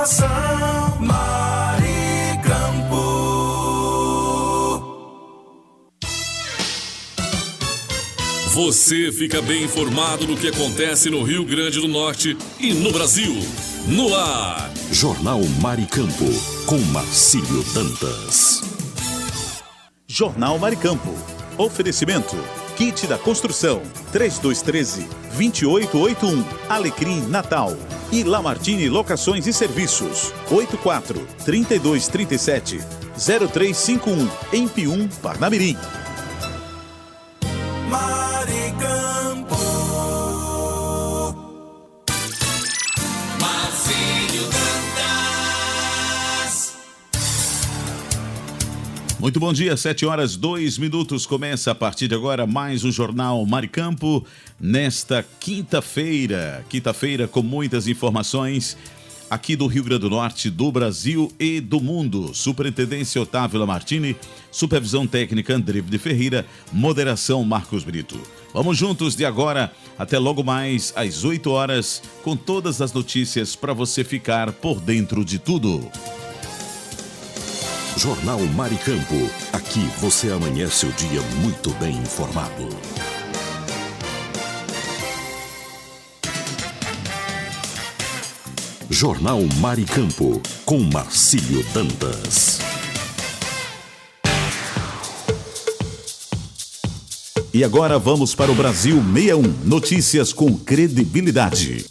informação. Maricampo. Você fica bem informado do que acontece no Rio Grande do Norte e no Brasil. No ar, Jornal Maricampo, com Marcílio Dantas. Jornal Maricampo. Oferecimento. Kit da Construção. 3213-2881. Alecrim Natal. E Lamartine Locações e Serviços. 84-3237-0351. Em Pium, Parnamirim. Maricampo. Marcílio Dantas. Muito bom dia, 7h02. Começa a partir de agora mais um Jornal Maricampo. Nesta quinta-feira com muitas informações aqui do Rio Grande do Norte, do Brasil e do mundo. Superintendência Otávio Lamartine, supervisão técnica André de Ferreira, moderação Marcos Brito. Vamos juntos de agora até logo mais às 8 horas com todas as notícias para você ficar por dentro de tudo. Jornal Maricampo. Aqui você amanhece o dia muito bem informado. Jornal Maricampo, com Marcílio Dantas. E agora vamos para o Brasil 61. Notícias com credibilidade.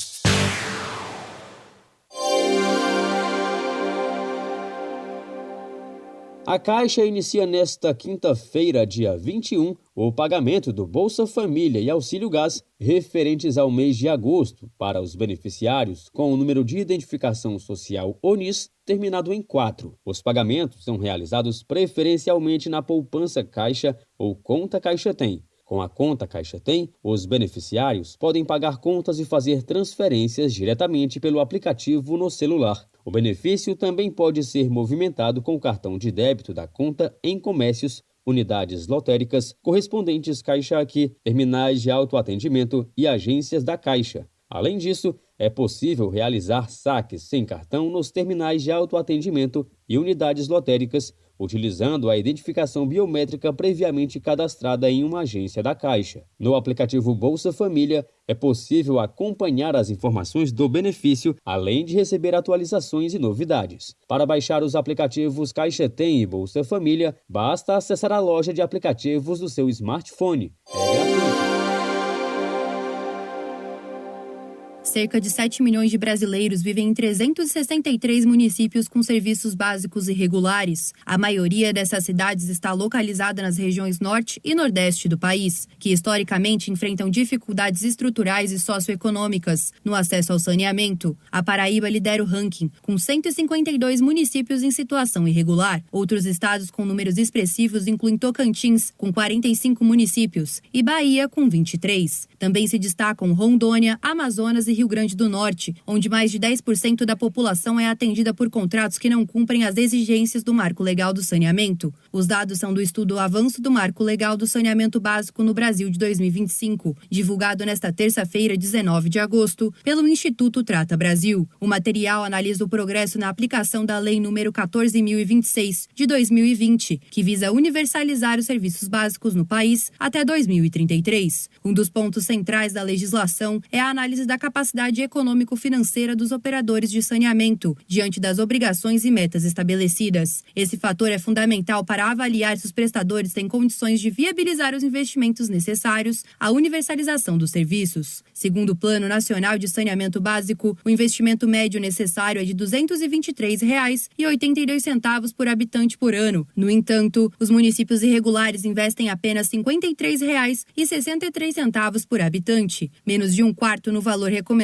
A Caixa inicia nesta quinta-feira, dia 21, o pagamento do Bolsa Família e Auxílio Gás referentes ao mês de agosto para os beneficiários com o número de identificação social ONIS terminado em 4. Os pagamentos são realizados preferencialmente na poupança Caixa ou conta Caixa Tem. Com a conta Caixa Tem, os beneficiários podem pagar contas e fazer transferências diretamente pelo aplicativo no celular. O benefício também pode ser movimentado com o cartão de débito da conta em comércios, unidades lotéricas, correspondentes Caixa Aqui, terminais de autoatendimento e agências da Caixa. Além disso, é possível realizar saques sem cartão nos terminais de autoatendimento e unidades lotéricas, utilizando a identificação biométrica previamente cadastrada em uma agência da Caixa. No aplicativo Bolsa Família, é possível acompanhar as informações do benefício, além de receber atualizações e novidades. Para baixar os aplicativos Caixa Tem e Bolsa Família, basta acessar a loja de aplicativos do seu smartphone. É gratuito. Cerca de 7 milhões de brasileiros vivem em 363 municípios com serviços básicos irregulares. A maioria dessas cidades está localizada nas regiões norte e nordeste do país, que historicamente enfrentam dificuldades estruturais e socioeconômicas no acesso ao saneamento. A Paraíba lidera o ranking, com 152 municípios em situação irregular. Outros estados com números expressivos incluem Tocantins, com 45 municípios, e Bahia, com 23. Também se destacam Rondônia, Amazonas e Rio Grande do Norte, onde mais de 10% da população é atendida por contratos que não cumprem as exigências do Marco Legal do Saneamento. Os dados são do estudo Avanço do Marco Legal do Saneamento Básico no Brasil de 2025, divulgado nesta terça-feira, 19 de agosto, pelo Instituto Trata Brasil. O material analisa o progresso na aplicação da Lei nº 14.026, de 2020, que visa universalizar os serviços básicos no país até 2033. Um dos pontos centrais da legislação é a análise da capacidade econômico-financeira dos operadores de saneamento, diante das obrigações e metas estabelecidas. Esse fator é fundamental para avaliar se os prestadores têm condições de viabilizar os investimentos necessários à universalização dos serviços. Segundo o Plano Nacional de Saneamento Básico, o investimento médio necessário é de R$ 223,82 por habitante por ano. No entanto, os municípios irregulares investem apenas R$ 53,63 por habitante, menos de um quarto no valor recomendado.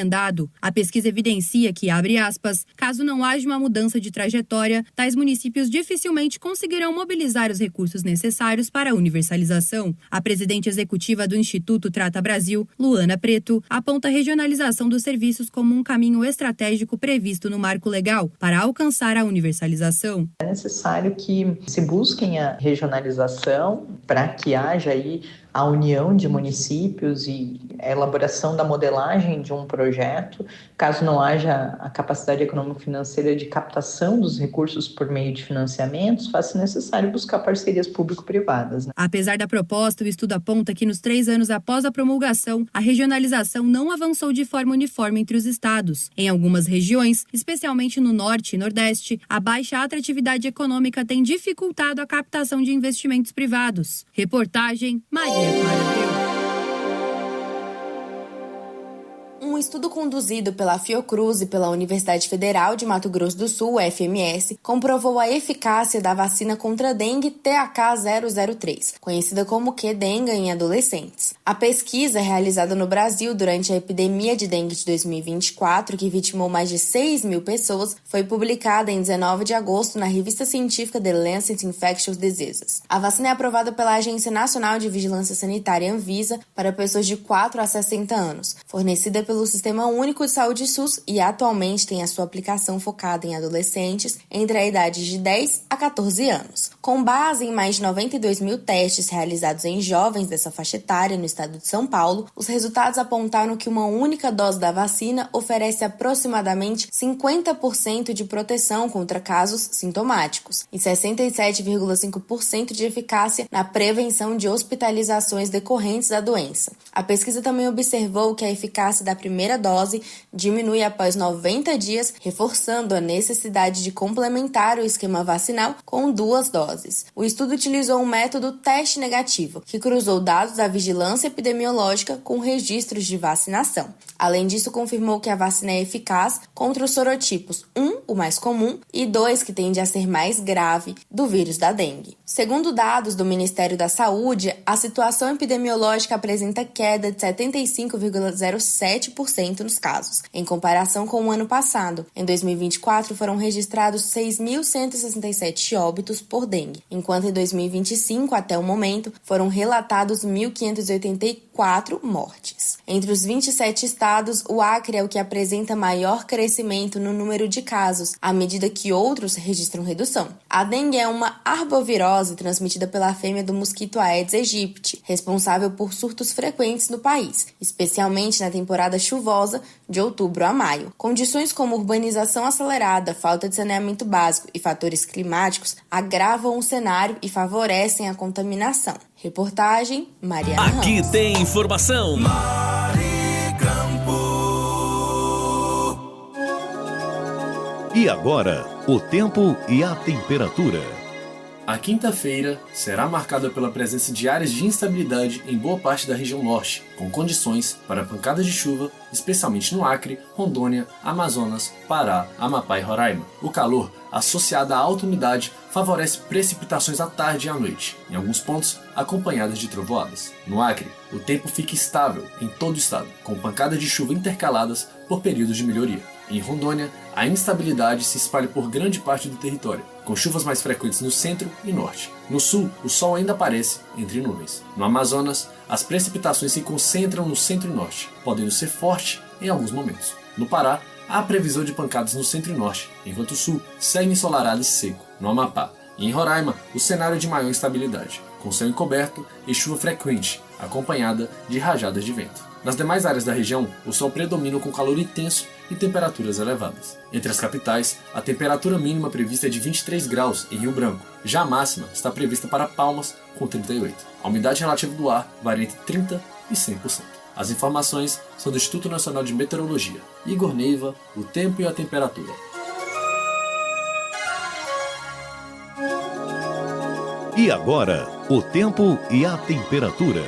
A pesquisa evidencia que, abre aspas, caso não haja uma mudança de trajetória, tais municípios dificilmente conseguirão mobilizar os recursos necessários para a universalização. A presidente executiva do Instituto Trata Brasil, Luana Preto, aponta a regionalização dos serviços como um caminho estratégico previsto no Marco Legal para alcançar a universalização. É necessário que se busquem a regionalização para que haja aí a união de municípios e a elaboração da modelagem de um projeto projeto. Caso não haja a capacidade econômico-financeira de captação dos recursos por meio de financiamentos, faz-se necessário buscar parcerias público-privadas, né? Apesar da proposta, o estudo aponta que nos 3 anos após a promulgação, a regionalização não avançou de forma uniforme entre os estados. Em algumas regiões, especialmente no norte e nordeste, a baixa atratividade econômica tem dificultado a captação de investimentos privados. Reportagem Maria Clara. Um estudo conduzido pela Fiocruz e pela Universidade Federal de Mato Grosso do Sul, UFMS, comprovou a eficácia da vacina contra a dengue THC-003, conhecida como Qdenga em adolescentes. A pesquisa, realizada no Brasil durante a epidemia de dengue de 2024, que vitimou mais de 6 mil pessoas, foi publicada em 19 de agosto na revista científica The Lancet Infectious Diseases. A vacina é aprovada pela Agência Nacional de Vigilância Sanitária Anvisa para pessoas de 4 a 60 anos, fornecida pelo Sistema Único de Saúde SUS e atualmente tem a sua aplicação focada em adolescentes entre a idade de 10 a 14 anos. Com base em mais de 92 mil testes realizados em jovens dessa faixa etária no estado de São Paulo, os resultados apontaram que uma única dose da vacina oferece aproximadamente 50% de proteção contra casos sintomáticos e 67,5% de eficácia na prevenção de hospitalizações decorrentes da doença. A pesquisa também observou que a eficácia da primeira dose diminui após 90 dias, reforçando a necessidade de complementar o esquema vacinal com 2 doses. O estudo utilizou um método teste negativo, que cruzou dados da vigilância epidemiológica com registros de vacinação. Além disso, confirmou que a vacina é eficaz contra os sorotipos 1, o mais comum, e 2, que tende a ser mais grave, do vírus da dengue. Segundo dados do Ministério da Saúde, a situação epidemiológica apresenta queda de 75,07% nos casos, em comparação com o ano passado. Em 2024, foram registrados 6.167 óbitos por dengue, enquanto em 2025, até o momento, foram relatados 1.584 mortes. Entre os 27 estados, o Acre é o que apresenta maior crescimento no número de casos, à medida que outros registram redução. A dengue é uma arbovirose transmitida pela fêmea do mosquito Aedes aegypti, responsável por surtos frequentes no país, especialmente na temporada chuvosa de outubro a maio. Condições como urbanização acelerada, falta de saneamento básico e fatores climáticos agravam o cenário e favorecem a contaminação. Reportagem Mariana Aqui Ramos. tem informação. E agora, o tempo e a temperatura. A quinta-feira será marcada pela presença de áreas de instabilidade em boa parte da região norte, com condições para pancadas de chuva, especialmente no Acre, Rondônia, Amazonas, Pará, Amapá e Roraima. O calor, associado à alta umidade, favorece precipitações à tarde e à noite, em alguns pontos acompanhadas de trovoadas. No Acre, o tempo fica estável em todo o estado, com pancadas de chuva intercaladas por períodos de melhoria. Em Rondônia, a instabilidade se espalha por grande parte do território, com chuvas mais frequentes no centro e norte. No sul, o sol ainda aparece entre nuvens. No Amazonas, as precipitações se concentram no centro e norte, podendo ser forte em alguns momentos. No Pará, há previsão de pancadas no centro e norte, enquanto o sul segue ensolarado e seco. No Amapá e em Roraima, o cenário é de maior instabilidade, com céu encoberto e chuva frequente, acompanhada de rajadas de vento. Nas demais áreas da região, o sol predomina com calor intenso e temperaturas elevadas. Entre as capitais, a temperatura mínima prevista é de 23 graus em Rio Branco. Já a máxima está prevista para Palmas, com 38. A umidade relativa do ar varia entre 30% e 100%. As informações são do Instituto Nacional de Meteorologia. Igor Neiva, o tempo e a temperatura. E agora, o tempo e a temperatura.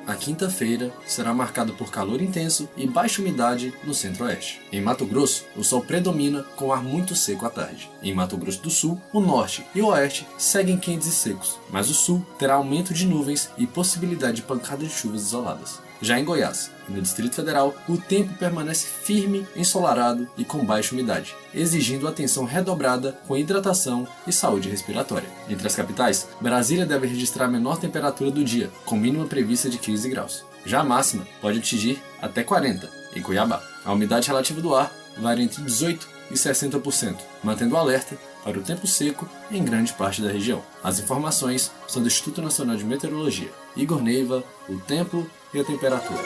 A quinta-feira será marcada por calor intenso e baixa umidade no centro-oeste. Em Mato Grosso, o sol predomina com ar muito seco à tarde. Em Mato Grosso do Sul, o norte e o oeste seguem quentes e secos, mas o sul terá aumento de nuvens e possibilidade de pancadas de chuvas isoladas. Já em Goiás e no Distrito Federal, o tempo permanece firme, ensolarado e com baixa umidade, exigindo atenção redobrada com hidratação e saúde respiratória. Entre as capitais, Brasília deve registrar a menor temperatura do dia, com mínima prevista de 15 graus. Já a máxima pode atingir até 40 em Cuiabá. A umidade relativa do ar varia entre 18% e 60%, mantendo o alerta para o tempo seco em grande parte da região. As informações são do Instituto Nacional de Meteorologia. Igor Neiva, o tempo e a temperatura.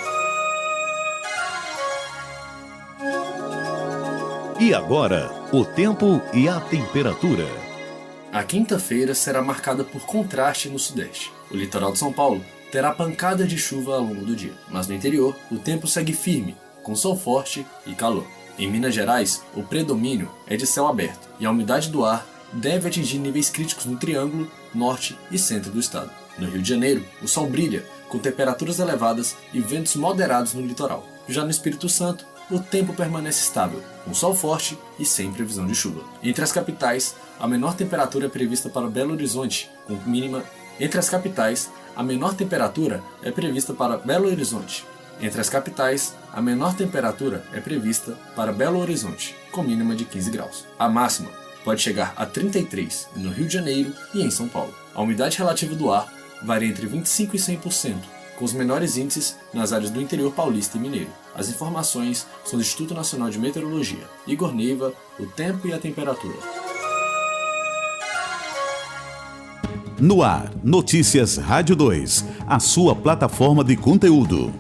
E agora, o tempo e a temperatura. A quinta-feira será marcada por contraste no sudeste. O litoral de São Paulo terá pancadas de chuva ao longo do dia, mas no interior o tempo segue firme, com sol forte e calor. Em Minas Gerais, o predomínio é de céu aberto e a umidade do ar deve atingir níveis críticos no Triângulo, Norte e Centro do estado. No Rio de Janeiro, o sol brilha, com temperaturas elevadas e ventos moderados no litoral. Já no Espírito Santo, o tempo permanece estável, com sol forte e sem previsão de chuva. Entre as capitais, a menor temperatura é prevista para Belo Horizonte, com mínima... Entre as capitais, a menor temperatura é prevista para Belo Horizonte. Entre as capitais, a menor temperatura é prevista para Belo Horizonte, com mínima de 15 graus. A máxima pode chegar a 33 no Rio de Janeiro e em São Paulo. A umidade relativa do ar varia entre 25% e 100%, com os menores índices nas áreas do interior paulista e mineiro. As informações são do Instituto Nacional de Meteorologia. Igor Neiva, o tempo e a temperatura. No ar, Notícias Rádio 2, a sua plataforma de conteúdo.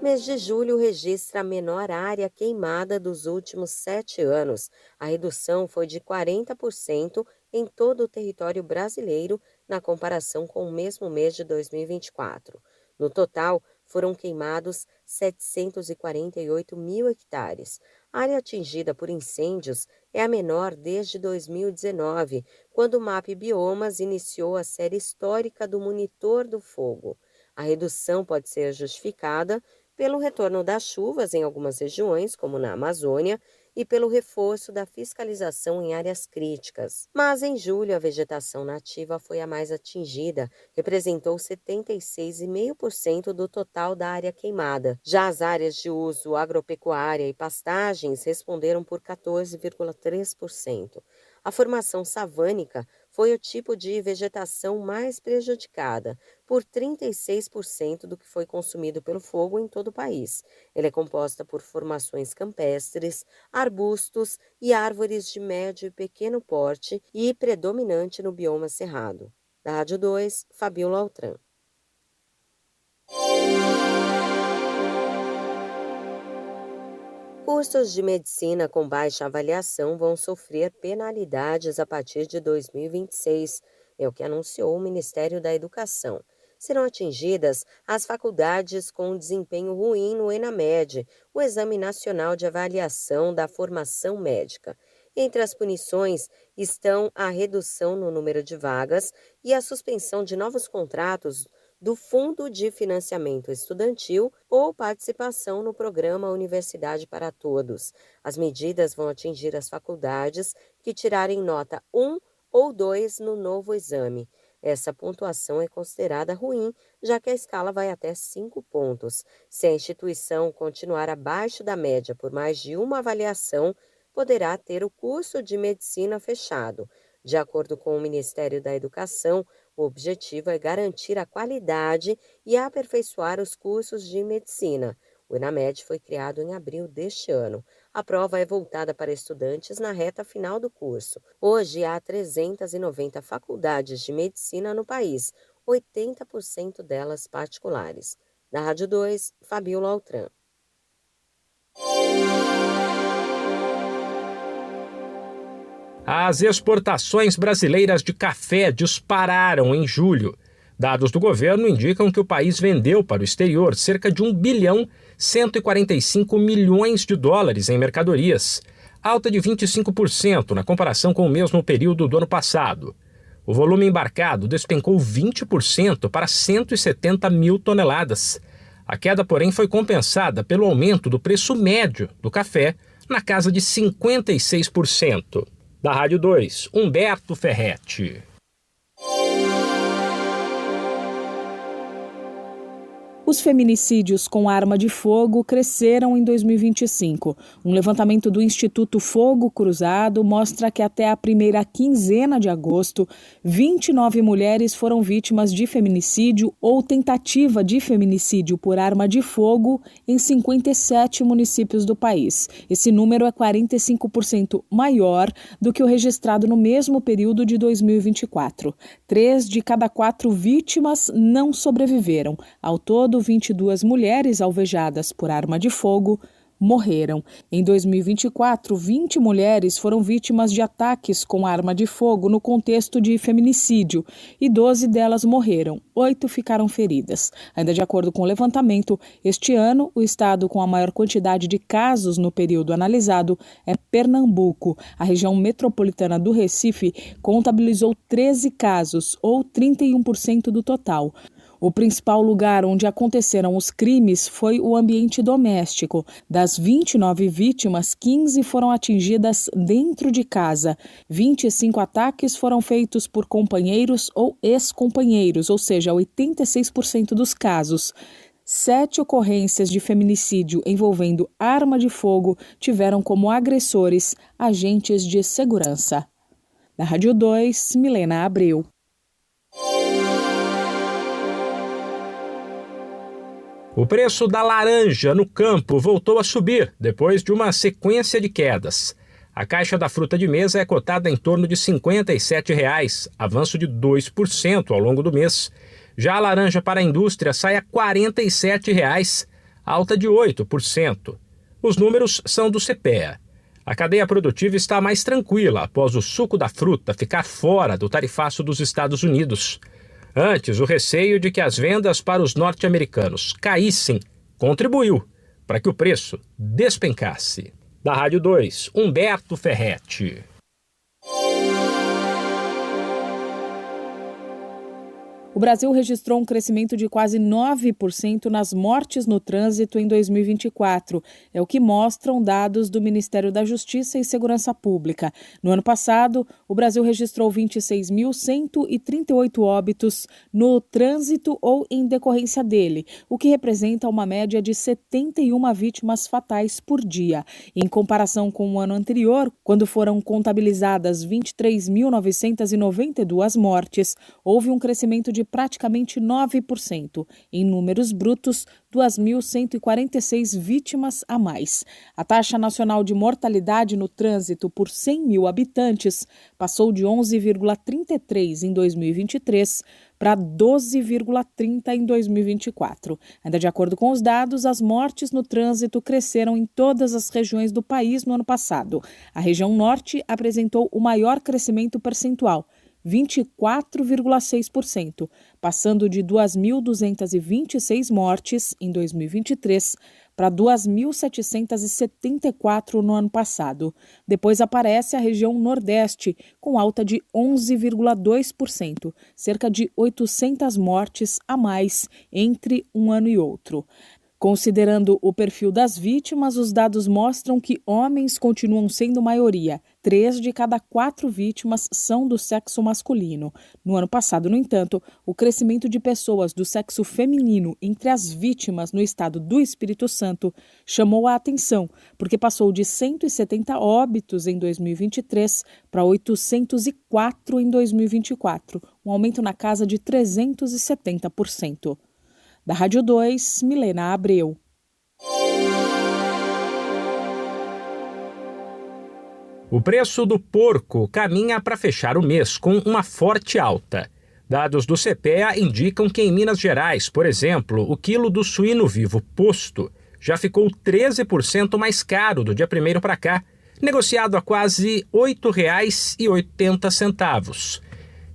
Mês de julho registra a menor área queimada dos últimos 7 anos. A redução foi de 40% em todo o território brasileiro na comparação com o mesmo mês de 2024. No total, foram queimados 748 mil hectares. A área atingida por incêndios é a menor desde 2019, quando o MAP Biomas iniciou a série histórica do Monitor do Fogo. A redução pode ser justificada pelo retorno das chuvas em algumas regiões, como na Amazônia, e pelo reforço da fiscalização em áreas críticas. Mas em julho, a vegetação nativa foi a mais atingida, representou 76,5% do total da área queimada. Já as áreas de uso agropecuária e pastagens responderam por 14,3%. A formação savânica foi o tipo de vegetação mais prejudicada, por 36% do que foi consumido pelo fogo em todo o país. Ela é composta por formações campestres, arbustos e árvores de médio e pequeno porte e predominante no bioma cerrado. Da Rádio 2, Fabiola Altran. Cursos de medicina com baixa avaliação vão sofrer penalidades a partir de 2026, é o que anunciou o Ministério da Educação. Serão atingidas as faculdades com desempenho ruim no ENAMED, o Exame Nacional de Avaliação da Formação Médica. Entre as punições estão a redução no número de vagas e a suspensão de novos contratos do Fundo de Financiamento Estudantil ou participação no programa Universidade para Todos. As medidas vão atingir as faculdades que tirarem nota 1 ou 2 no novo exame. Essa pontuação é considerada ruim, já que a escala vai até 5 pontos. Se a instituição continuar abaixo da média por mais de uma avaliação, poderá ter o curso de medicina fechado. De acordo com o Ministério da Educação, o objetivo é garantir a qualidade e aperfeiçoar os cursos de medicina. O ENAMED foi criado em abril deste ano. A prova é voltada para estudantes na reta final do curso. Hoje há 390 faculdades de medicina no país, 80% delas particulares. Da Rádio 2, Fabiola Altran. As exportações brasileiras de café dispararam em julho. Dados do governo indicam que o país vendeu para o exterior cerca de 1 bilhão 145 milhões de dólares em mercadorias, alta de 25% na comparação com o mesmo período do ano passado. O volume embarcado despencou 20% para 170 mil toneladas. A queda, porém, foi compensada pelo aumento do preço médio do café, na casa de 56%. Da Rádio 2, Humberto Ferretti. Os feminicídios com arma de fogo cresceram em 2025. Um levantamento do Instituto Fogo Cruzado mostra que até a primeira quinzena de agosto, 29 mulheres foram vítimas de feminicídio ou tentativa de feminicídio por arma de fogo em 57 municípios do país. Esse número é 45% maior do que o registrado no mesmo período de 2024. 3 de cada 4 vítimas não sobreviveram. Ao todo, 22 mulheres alvejadas por arma de fogo morreram. Em 2024, 20 mulheres foram vítimas de ataques com arma de fogo no contexto de feminicídio e 12 delas morreram. 8 ficaram feridas. Ainda de acordo com o levantamento, este ano, o estado com a maior quantidade de casos no período analisado é Pernambuco. A região metropolitana do Recife contabilizou 13 casos, ou 31% do total. O principal lugar onde aconteceram os crimes foi o ambiente doméstico. Das 29 vítimas, 15 foram atingidas dentro de casa. 25 ataques foram feitos por companheiros ou ex-companheiros, ou seja, 86% dos casos. 7 ocorrências de feminicídio envolvendo arma de fogo tiveram como agressores agentes de segurança. Da Rádio 2, Milena Abreu. O preço da laranja no campo voltou a subir depois de uma sequência de quedas. A caixa da fruta de mesa é cotada em torno de R$ 57,00, avanço de 2% ao longo do mês. Já a laranja para a indústria sai a R$ 47,00, alta de 8%. Os números são do CPEA. A cadeia produtiva está mais tranquila após o suco da fruta ficar fora do tarifaço dos Estados Unidos. Antes, o receio de que as vendas para os norte-americanos caíssem contribuiu para que o preço despencasse. Da Rádio 2, Humberto Ferretti. O Brasil registrou um crescimento de quase 9% nas mortes no trânsito em 2024. É o que mostram dados do Ministério da Justiça e Segurança Pública. No ano passado, o Brasil registrou 26.138 óbitos no trânsito ou em decorrência dele, o que representa uma média de 71 vítimas fatais por dia. Em comparação com o ano anterior, quando foram contabilizadas 23.992 mortes, houve um crescimento de praticamente 9%. Em números brutos, 2.146 vítimas a mais. A taxa nacional de mortalidade no trânsito por 100 mil habitantes passou de 11,33 em 2023 para 12,30 em 2024. Ainda de acordo com os dados, as mortes no trânsito cresceram em todas as regiões do país no ano passado. A região norte apresentou o maior crescimento percentual, 24,6%, passando de 2.226 mortes em 2023 para 2.774 no ano passado. Depois aparece a região Nordeste, com alta de 11,2%, cerca de 800 mortes a mais entre um ano e outro. Considerando o perfil das vítimas, os dados mostram que homens continuam sendo maioria. 3 de cada 4 vítimas são do sexo masculino. No ano passado, no entanto, o crescimento de pessoas do sexo feminino entre as vítimas no estado do Espírito Santo chamou a atenção, porque passou de 170 óbitos em 2023 para 804 em 2024, um aumento na casa de 370%. Da Rádio 2, Milena Abreu. O preço do porco caminha para fechar o mês com uma forte alta. Dados do CPEA indicam que em Minas Gerais, por exemplo, o quilo do suíno vivo posto já ficou 13% mais caro do dia 1º para cá, negociado a quase R$ 8,80.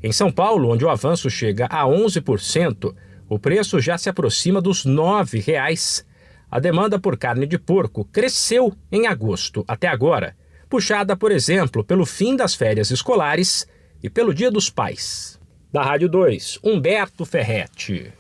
Em São Paulo, onde o avanço chega a 11%, o preço já se aproxima dos R$ 9,00. A demanda por carne de porco cresceu em agosto até agora, puxada, por exemplo, pelo fim das férias escolares e pelo Dia dos Pais. Da Rádio 2, Humberto Ferretti.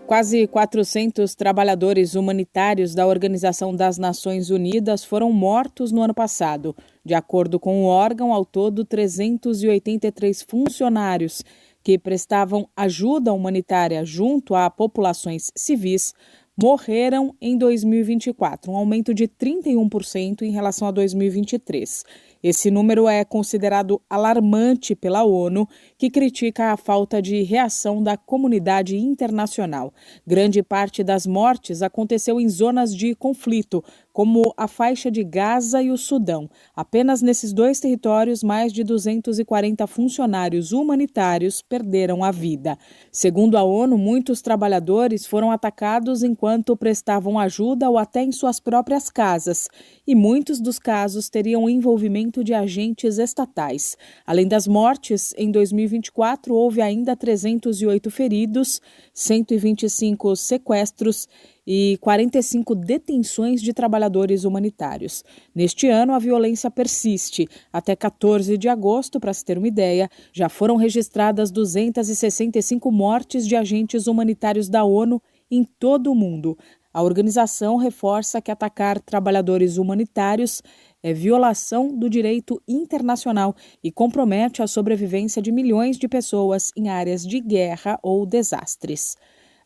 Quase 400 trabalhadores humanitários da Organização das Nações Unidas foram mortos no ano passado. De acordo com o órgão, ao todo, 383 funcionários que prestavam ajuda humanitária junto a populações civis morreram em 2024, um aumento de 31% em relação a 2023. Esse número é considerado alarmante pela ONU, que critica a falta de reação da comunidade internacional. Grande parte das mortes aconteceu em zonas de conflito, como a faixa de Gaza e o Sudão. Apenas nesses dois territórios, mais de 240 funcionários humanitários perderam a vida. Segundo a ONU, muitos trabalhadores foram atacados enquanto prestavam ajuda ou até em suas próprias casas, e muitos dos casos teriam envolvimento de agentes estatais. Além das mortes, em 2024 houve ainda 308 feridos, 125 sequestros e 45 detenções de trabalhadores humanitários. Neste ano, a violência persiste. Até 14 de agosto, para se ter uma ideia, já foram registradas 265 mortes de agentes humanitários da ONU em todo o mundo. A organização reforça que atacar trabalhadores humanitários é violação do direito internacional e compromete a sobrevivência de milhões de pessoas em áreas de guerra ou desastres.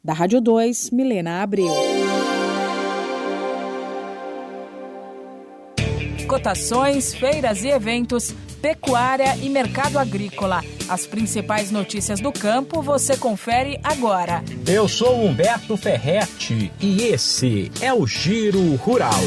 Da Rádio 2, Milena Abreu. Cotações, feiras e eventos, pecuária e mercado agrícola. As principais notícias do campo você confere agora. Eu sou Humberto Ferretti e esse é o Giro Rural.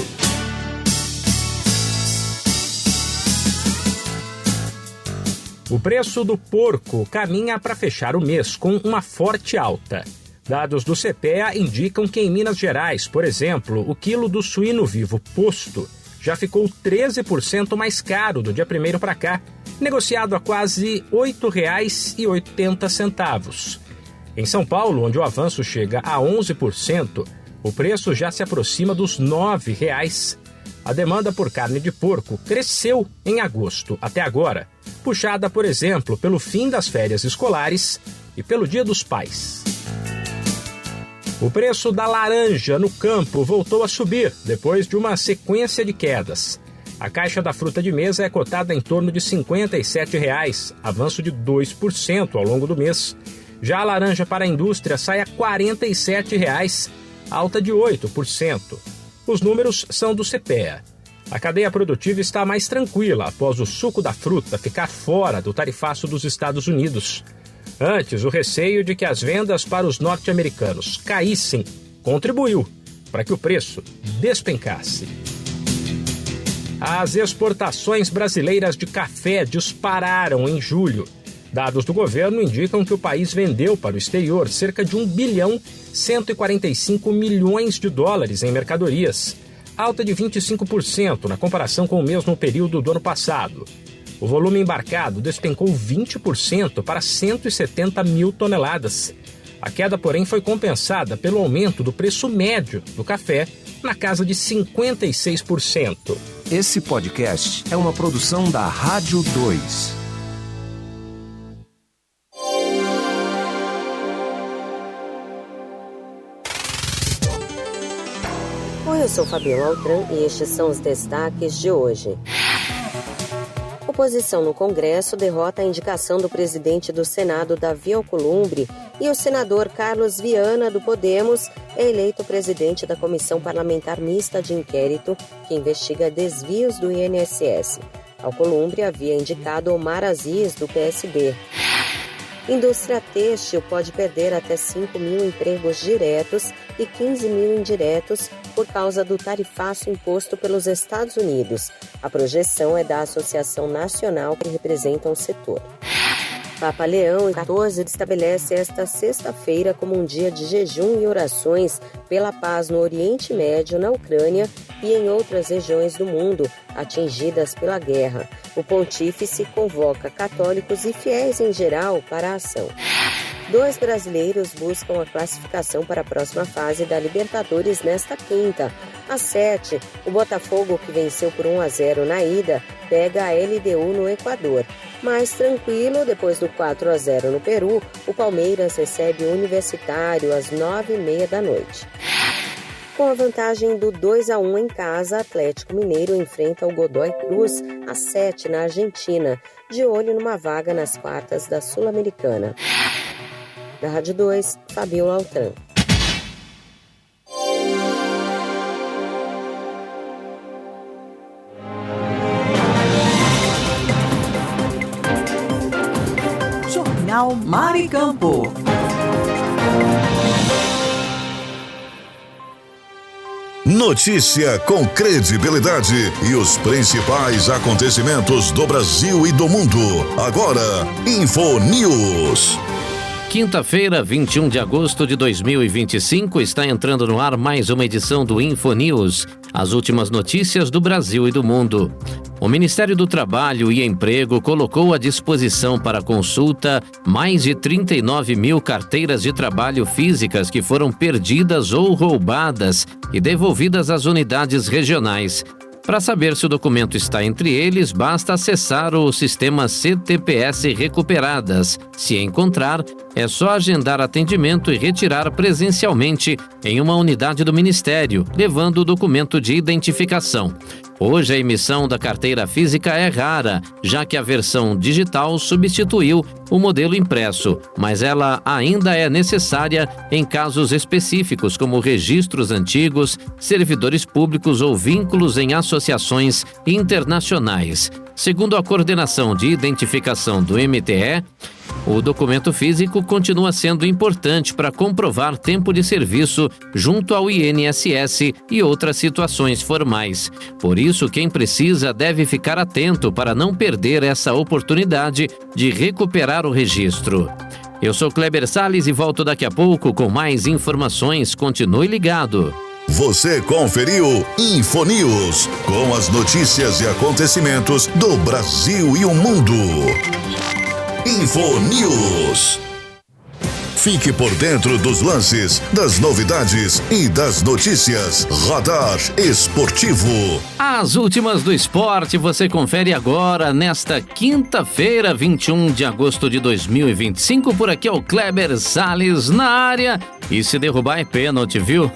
O preço do porco caminha para fechar o mês com uma forte alta. Dados do CPEA indicam que em Minas Gerais, por exemplo, o quilo do suíno vivo posto já ficou 13% mais caro do dia 1º para cá, negociado a quase R$ 8,80. Em São Paulo, onde o avanço chega a 11%, o preço já se aproxima dos R$ 9,00. A demanda por carne de porco cresceu em agosto até agora, puxada, por exemplo, pelo fim das férias escolares e pelo Dia dos Pais. O preço da laranja no campo voltou a subir depois de uma sequência de quedas. A caixa da fruta de mesa é cotada em torno de R$ 57,00, avanço de 2% ao longo do mês. Já a laranja para a indústria sai a R$ 47,00, alta de 8%. Os números são do CPEA. A cadeia produtiva está mais tranquila após o suco da fruta ficar fora do tarifaço dos Estados Unidos. Antes, o receio de que as vendas para os norte-americanos caíssem contribuiu para que o preço despencasse. As exportações brasileiras de café dispararam em julho. Dados do governo indicam que o país vendeu para o exterior cerca de 1 bilhão 145 milhões de dólares em mercadorias, alta de 25% na comparação com o mesmo período do ano passado. O volume embarcado despencou 20% para 170 mil toneladas. A queda, porém, foi compensada pelo aumento do preço médio do café, na casa de 56%. Esse podcast é uma produção da Rádio 2. Oi, eu sou Fabiola Altran e estes são os destaques de hoje. Oposição no Congresso derrota a indicação do presidente do Senado, Davi Alcolumbre, e o senador Carlos Viana, do Podemos, é eleito presidente da Comissão Parlamentar Mista de Inquérito, que investiga desvios do INSS. Alcolumbre havia indicado Omar Aziz, do PSB. Indústria têxtil pode perder até 5 mil empregos diretos e 15 mil indiretos por causa do tarifaço imposto pelos Estados Unidos. A projeção é da Associação Nacional que representa o setor. Papa Leão XIV estabelece esta sexta-feira como um dia de jejum e orações pela paz no Oriente Médio, na Ucrânia e em outras regiões do mundo atingidas pela guerra. O pontífice convoca católicos e fiéis em geral para a ação. 2 brasileiros buscam a classificação para a próxima fase da Libertadores nesta quinta. Às 7, o Botafogo, que venceu por 1-0 na ida, pega a LDU no Equador. Mais tranquilo, depois do 4-0 no Peru, o Palmeiras recebe o Universitário às 9h30 da noite. Com a vantagem do 2-1 em casa, Atlético Mineiro enfrenta o Godoy Cruz às 7 na Argentina, de olho numa vaga nas quartas da Sul-Americana. Da Rádio 2, Fabiola Altran. Jornal Maricampo. Notícia com credibilidade e os principais acontecimentos do Brasil e do mundo. Agora, InfoNews. Quinta-feira, 21 de agosto de 2025, está entrando no ar mais uma edição do InfoNews. As últimas notícias do Brasil e do mundo. O Ministério do Trabalho e Emprego colocou à disposição para consulta mais de 39 mil carteiras de trabalho físicas que foram perdidas ou roubadas e devolvidas às unidades regionais. Para saber se o documento está entre eles, basta acessar o sistema CTPS Recuperadas. Se encontrar, é só agendar atendimento e retirar presencialmente em uma unidade do Ministério, levando o documento de identificação. Hoje a emissão da carteira física é rara, já que a versão digital substituiu o modelo impresso, mas ela ainda é necessária em casos específicos, como registros antigos, servidores públicos ou vínculos em associações internacionais. Segundo a Coordenação de Identificação do MTE, o documento físico continua sendo importante para comprovar tempo de serviço junto ao INSS e outras situações formais. Por isso, quem precisa deve ficar atento para não perder essa oportunidade de recuperar o registro. Eu sou Kleber Salles e volto daqui a pouco com mais informações. Continue ligado. Você conferiu InfoNews, com as notícias e acontecimentos do Brasil e o mundo. InfoNews. Fique por dentro dos lances, das novidades e das notícias. Radar Esportivo. As últimas do esporte você confere agora, nesta quinta-feira, 21 de agosto de 2025. Por aqui é o Kleber Salles na área. E se derrubar é pênalti, viu?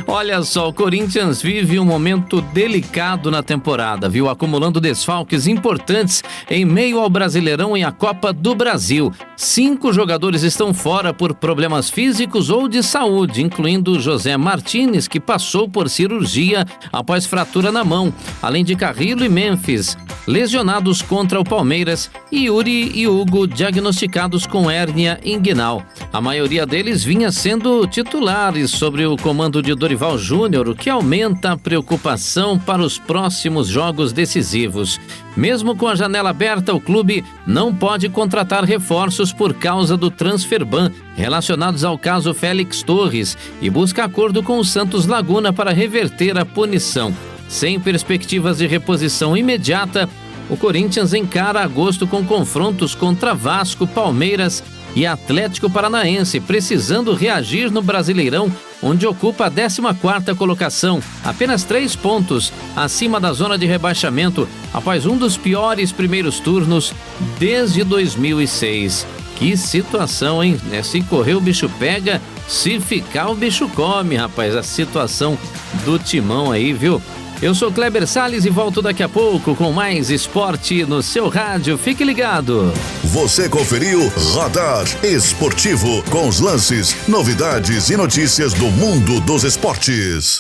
Olha só, o Corinthians vive um momento delicado na temporada, viu? Acumulando desfalques importantes em meio ao Brasileirão e à Copa do Brasil. 5 jogadores estão fora por problemas físicos ou de saúde, incluindo José Martínez, que passou por cirurgia após fratura na mão, além de Carrillo e Memphis, lesionados contra o Palmeiras, e Yuri e Hugo, diagnosticados com hérnia inguinal. A maioria deles vinha sendo titulares sob o comando de Dorival Júnior, o que aumenta a preocupação para os próximos jogos decisivos. Mesmo com a janela aberta, o clube não pode contratar reforços por causa do transfer ban relacionados ao caso Félix Torres e busca acordo com o Santos Laguna para reverter a punição. Sem perspectivas de reposição imediata, o Corinthians encara agosto com confrontos contra Vasco, Palmeiras e Atlético Paranaense, precisando reagir no Brasileirão, onde ocupa a 14ª colocação, apenas 3 pontos acima da zona de rebaixamento, após um dos piores primeiros turnos desde 2006. Que situação, hein? Se correr o bicho pega, se ficar o bicho come, rapaz. A situação do timão aí, viu? Eu sou Kleber Salles e volto daqui a pouco com mais esporte no seu rádio. Fique ligado. Você conferiu Radar Esportivo, com os lances, novidades e notícias do mundo dos esportes.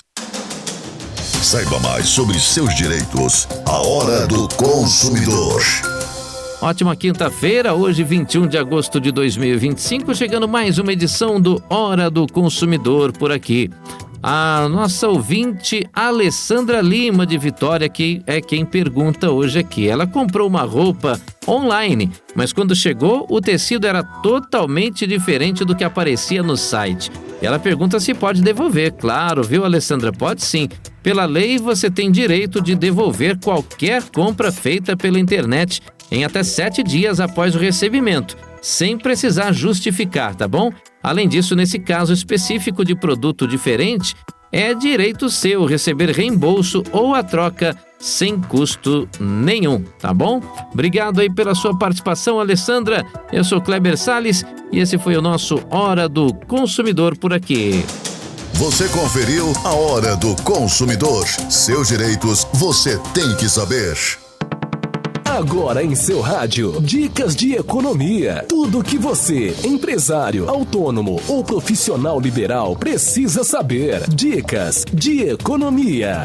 Saiba mais sobre seus direitos. A Hora do Consumidor. Ótima quinta-feira, hoje 21 de agosto de 2025, chegando mais uma edição do Hora do Consumidor por aqui. A nossa ouvinte Alessandra Lima de Vitória, que é quem pergunta hoje aqui. Ela comprou uma roupa online, mas quando chegou o tecido era totalmente diferente do que aparecia no site. Ela pergunta se pode devolver. Claro, viu, Alessandra? Pode sim. Pela lei, você tem direito de devolver qualquer compra feita pela internet em até 7 dias após o recebimento, sem precisar justificar, tá bom? Além disso, nesse caso específico de produto diferente, é direito seu receber reembolso ou a troca sem custo nenhum, tá bom? Obrigado aí pela sua participação, Alessandra. Eu sou Kleber Salles e esse foi o nosso Hora do Consumidor por aqui. Você conferiu a Hora do Consumidor. Seus direitos você tem que saber. Agora em seu rádio, dicas de economia. Tudo que você, empresário, autônomo ou profissional liberal, precisa saber. Dicas de economia.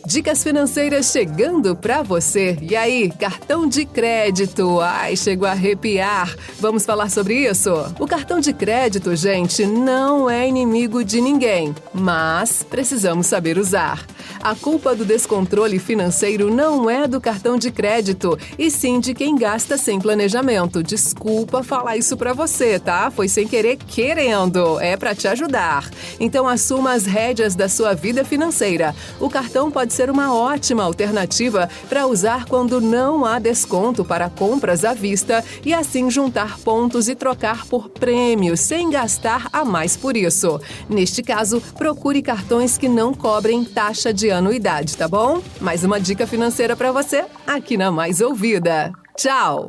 Dicas financeiras chegando pra você. E aí, cartão de crédito? Ai, chegou a arrepiar. Vamos falar sobre isso? O cartão de crédito, gente, não é inimigo de ninguém, mas precisamos saber usar. A culpa do descontrole financeiro não é do cartão de crédito, e sim de quem gasta sem planejamento. Desculpa falar isso pra você, tá? Foi sem querer querendo. É pra te ajudar. Então assuma as rédeas da sua vida financeira. O cartão pode ser uma ótima alternativa para usar quando não há desconto para compras à vista e assim juntar pontos e trocar por prêmios sem gastar a mais por isso. Neste caso, procure cartões que não cobrem taxa de anuidade, tá bom? Mais uma dica financeira para você aqui na Mais Ouvida. Tchau!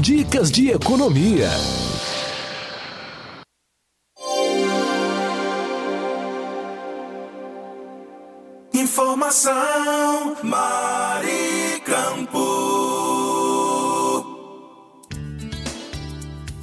Dicas de economia. Informação Maricampo.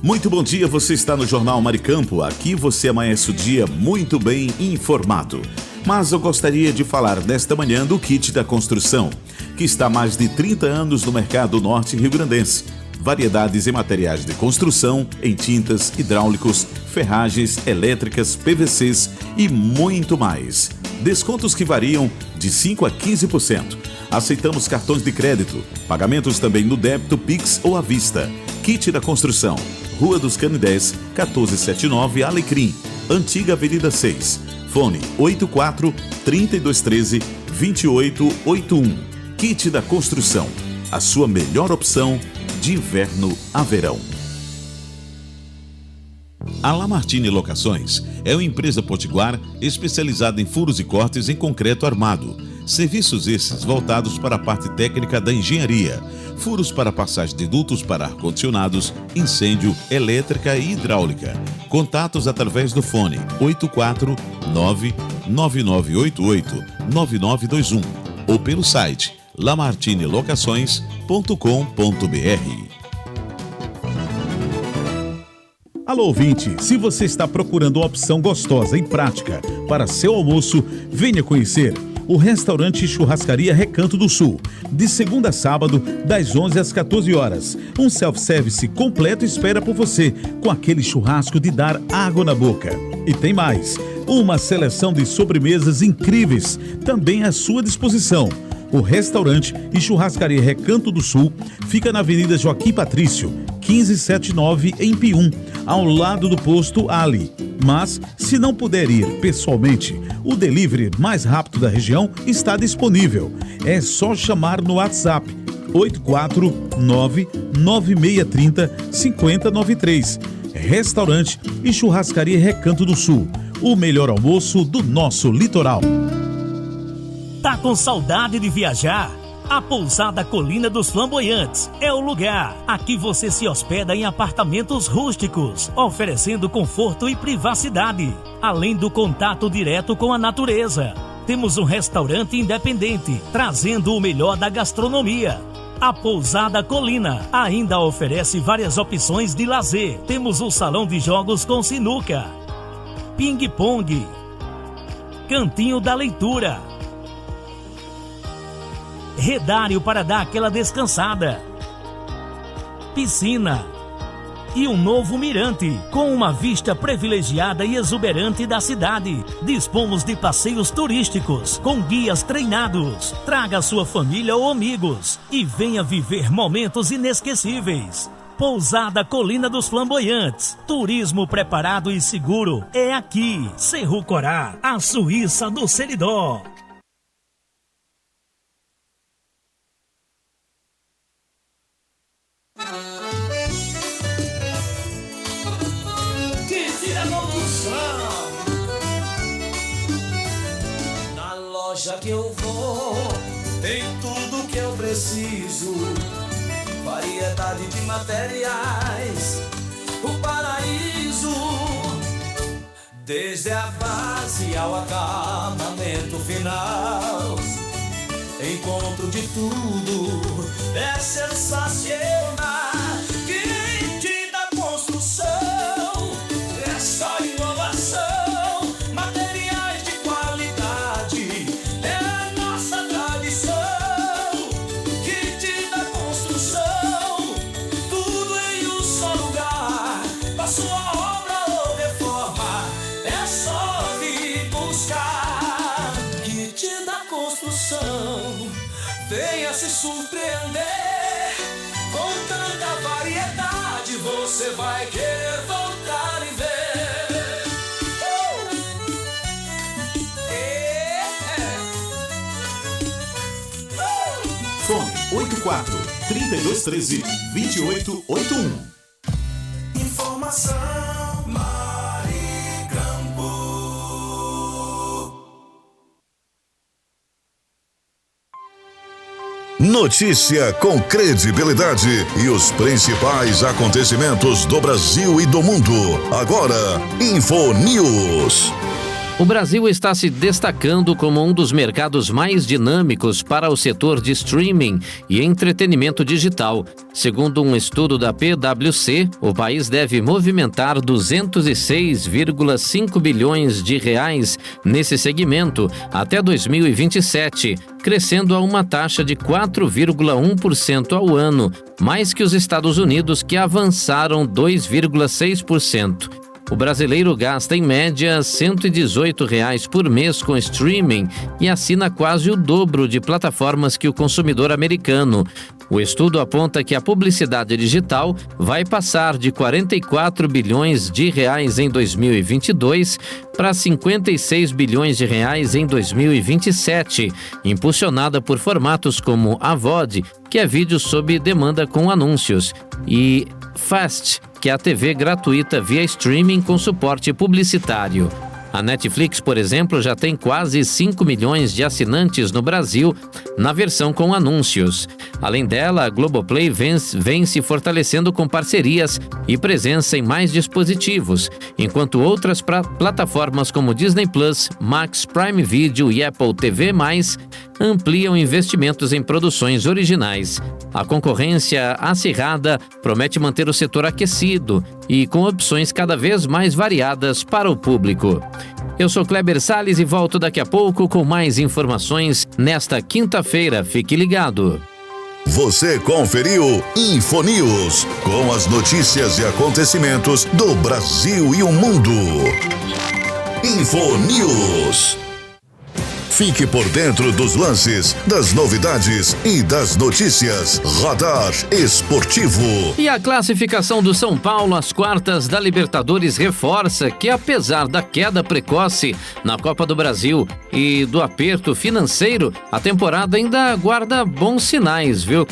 Muito bom dia, você está no Jornal Maricampo. Aqui você amanhece o dia muito bem informado. Mas eu gostaria de falar nesta manhã do kit da construção, que está há mais de 30 anos no mercado norte rio-grandense. Variedades em materiais de construção, em tintas, hidráulicos, ferragens, elétricas, PVCs e muito mais. Descontos que variam de 5% a 15%. Aceitamos cartões de crédito, pagamentos também no débito, Pix ou à vista. Kit da construção, Rua dos Canidés, 1479 Alecrim, Antiga Avenida 6. Fone 84-3213-2881. Kit da construção, a sua melhor opção de inverno a verão. A Lamartine Locações é uma empresa potiguar especializada em furos e cortes em concreto armado. Serviços esses voltados para a parte técnica da engenharia. Furos para passagem de dutos para ar-condicionados, incêndio, elétrica e hidráulica. Contatos através do fone 849-9988-9921 ou pelo site lamartinelocações.com.br. Alô, ouvinte, se você está procurando uma opção gostosa e prática para seu almoço, venha conhecer o restaurante Churrascaria Recanto do Sul, de segunda a sábado, das 11 às 14 horas. Um self-service completo espera por você, com aquele churrasco de dar água na boca. E tem mais, uma seleção de sobremesas incríveis, também à sua disposição. O restaurante e Churrascaria Recanto do Sul fica na Avenida Joaquim Patrício, 1579, em Pium, ao lado do posto Ali. Mas, se não puder ir pessoalmente, o delivery mais rápido da região está disponível. É só chamar no WhatsApp 849-9630-5093. Restaurante e Churrascaria Recanto do Sul, o melhor almoço do nosso litoral. Tá com saudade de viajar? A Pousada Colina dos Flamboyantes é o lugar. Aqui você se hospeda em apartamentos rústicos, oferecendo conforto e privacidade, além do contato direto com a natureza. Temos um restaurante independente, trazendo o melhor da gastronomia. A Pousada Colina ainda oferece várias opções de lazer. Temos o salão de jogos com sinuca, ping-pong, cantinho da leitura, redário para dar aquela descansada, piscina e um novo mirante com uma vista privilegiada e exuberante da cidade. Dispomos de passeios turísticos com guias treinados. Traga sua família ou amigos e venha viver momentos inesquecíveis. Pousada Colina dos Flamboyantes. Turismo preparado e seguro é aqui. Cerro Corá, a Suíça do Seridó. Na loja que eu vou, tem tudo que eu preciso. Variedade de materiais, o paraíso. Desde a base ao acabamento final. encontro de tudo, é sensacional. Quem te dá construção é só inovação, materiais de qualidade, é a nossa tradição. Que te dá construção, tudo em um só lugar, pra sua obra ou reforma, é só vir buscar. Que te dá construção, venha se surpreender, com tanta variedade você vai querer voltar e ver. Fone 84-3213-2881. Informação Maricampo. Notícia com credibilidade e os principais acontecimentos do Brasil e do mundo. Agora, Info News. O Brasil está se destacando como um dos mercados mais dinâmicos para o setor de streaming e entretenimento digital. Segundo um estudo da PwC, o país deve movimentar 206,5 bilhões de reais nesse segmento até 2027, crescendo a uma taxa de 4,1% ao ano, mais que os Estados Unidos, que avançaram 2,6%. O brasileiro gasta em média R$ 118 por mês com streaming e assina quase o dobro de plataformas que o consumidor americano. O estudo aponta que a publicidade digital vai passar de 44 bilhões de reais em 2022 para 56 bilhões de reais em 2027, impulsionada por formatos como a VOD, que é vídeo sob demanda com anúncios, e FAST, que é a TV gratuita via streaming com suporte publicitário. A Netflix, por exemplo, já tem quase 5 milhões de assinantes no Brasil na versão com anúncios. Além dela, a Globoplay vem se fortalecendo com parcerias e presença em mais dispositivos, enquanto outras plataformas como Disney+, Max, Prime Video e Apple TV+, ampliam investimentos em produções originais. A concorrência acirrada promete manter o setor aquecido e com opções cada vez mais variadas para o público. Eu sou Kleber Salles e volto daqui a pouco com mais informações nesta quinta-feira. Fique ligado. Você conferiu Info News, com as notícias e acontecimentos do Brasil e o mundo. Info News. Fique por dentro dos lances, das novidades e das notícias. Radar Esportivo. E a classificação do São Paulo às quartas da Libertadores reforça que, apesar da queda precoce na Copa do Brasil e do aperto financeiro, a temporada ainda guarda bons sinais, viu?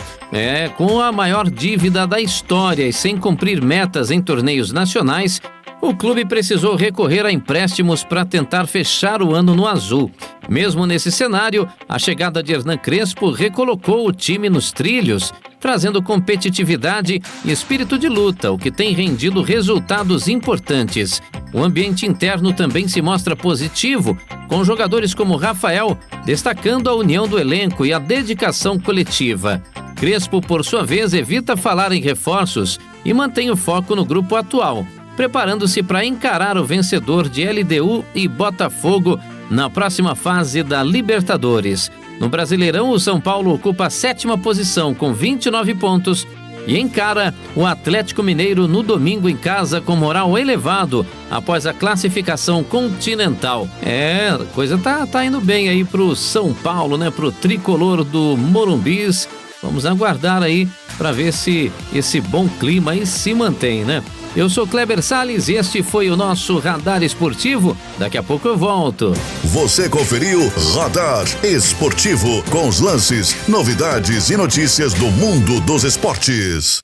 Com a maior dívida da história e sem cumprir metas em torneios nacionais, o clube precisou recorrer a empréstimos para tentar fechar o ano no azul. Mesmo nesse cenário, a chegada de Hernan Crespo recolocou o time nos trilhos, trazendo competitividade e espírito de luta, o que tem rendido resultados importantes. O ambiente interno também se mostra positivo, com jogadores como Rafael destacando a união do elenco e a dedicação coletiva. Crespo, por sua vez, evita falar em reforços e mantém o foco no grupo atual, preparando-se para encarar o vencedor de LDU e Botafogo na próxima fase da Libertadores. No Brasileirão, o São Paulo ocupa a 7ª posição com 29 pontos e encara o Atlético Mineiro no domingo em casa com moral elevado após a classificação continental. A coisa tá indo bem aí pro São Paulo, né? Pro tricolor do Morumbis. Vamos aguardar aí para ver se esse bom clima aí se mantém, né? Eu sou Kleber Salles e este foi o nosso Radar Esportivo. Daqui a pouco eu volto. Você conferiu Radar Esportivo, com os lances, novidades e notícias do mundo dos esportes.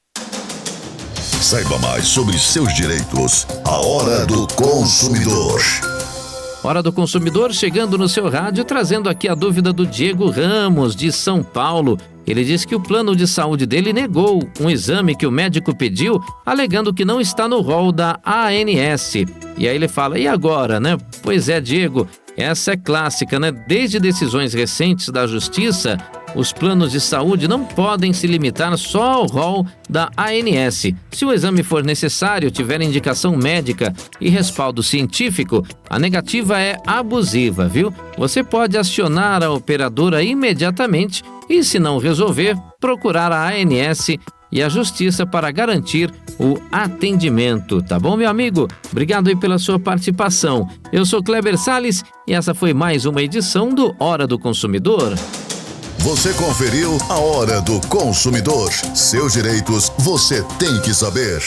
Saiba mais sobre seus direitos. A Hora do Consumidor. Hora do Consumidor chegando no seu rádio, trazendo aqui a dúvida do Diego Ramos, de São Paulo. Ele disse que o plano de saúde dele negou um exame que o médico pediu, alegando que não está no rol da ANS. E aí ele fala, e agora, né? Pois é, Diego, essa é clássica, né? Desde decisões recentes da Justiça, os planos de saúde não podem se limitar só ao rol da ANS. Se o exame for necessário, tiver indicação médica e respaldo científico, a negativa é abusiva, viu? Você pode acionar a operadora imediatamente e, se não resolver, procurar a ANS e a Justiça para garantir o atendimento, tá bom, meu amigo? Obrigado aí pela sua participação. Eu sou Kleber Salles e essa foi mais uma edição do Hora do Consumidor. Você conferiu a Hora do Consumidor. Seus direitos você tem que saber.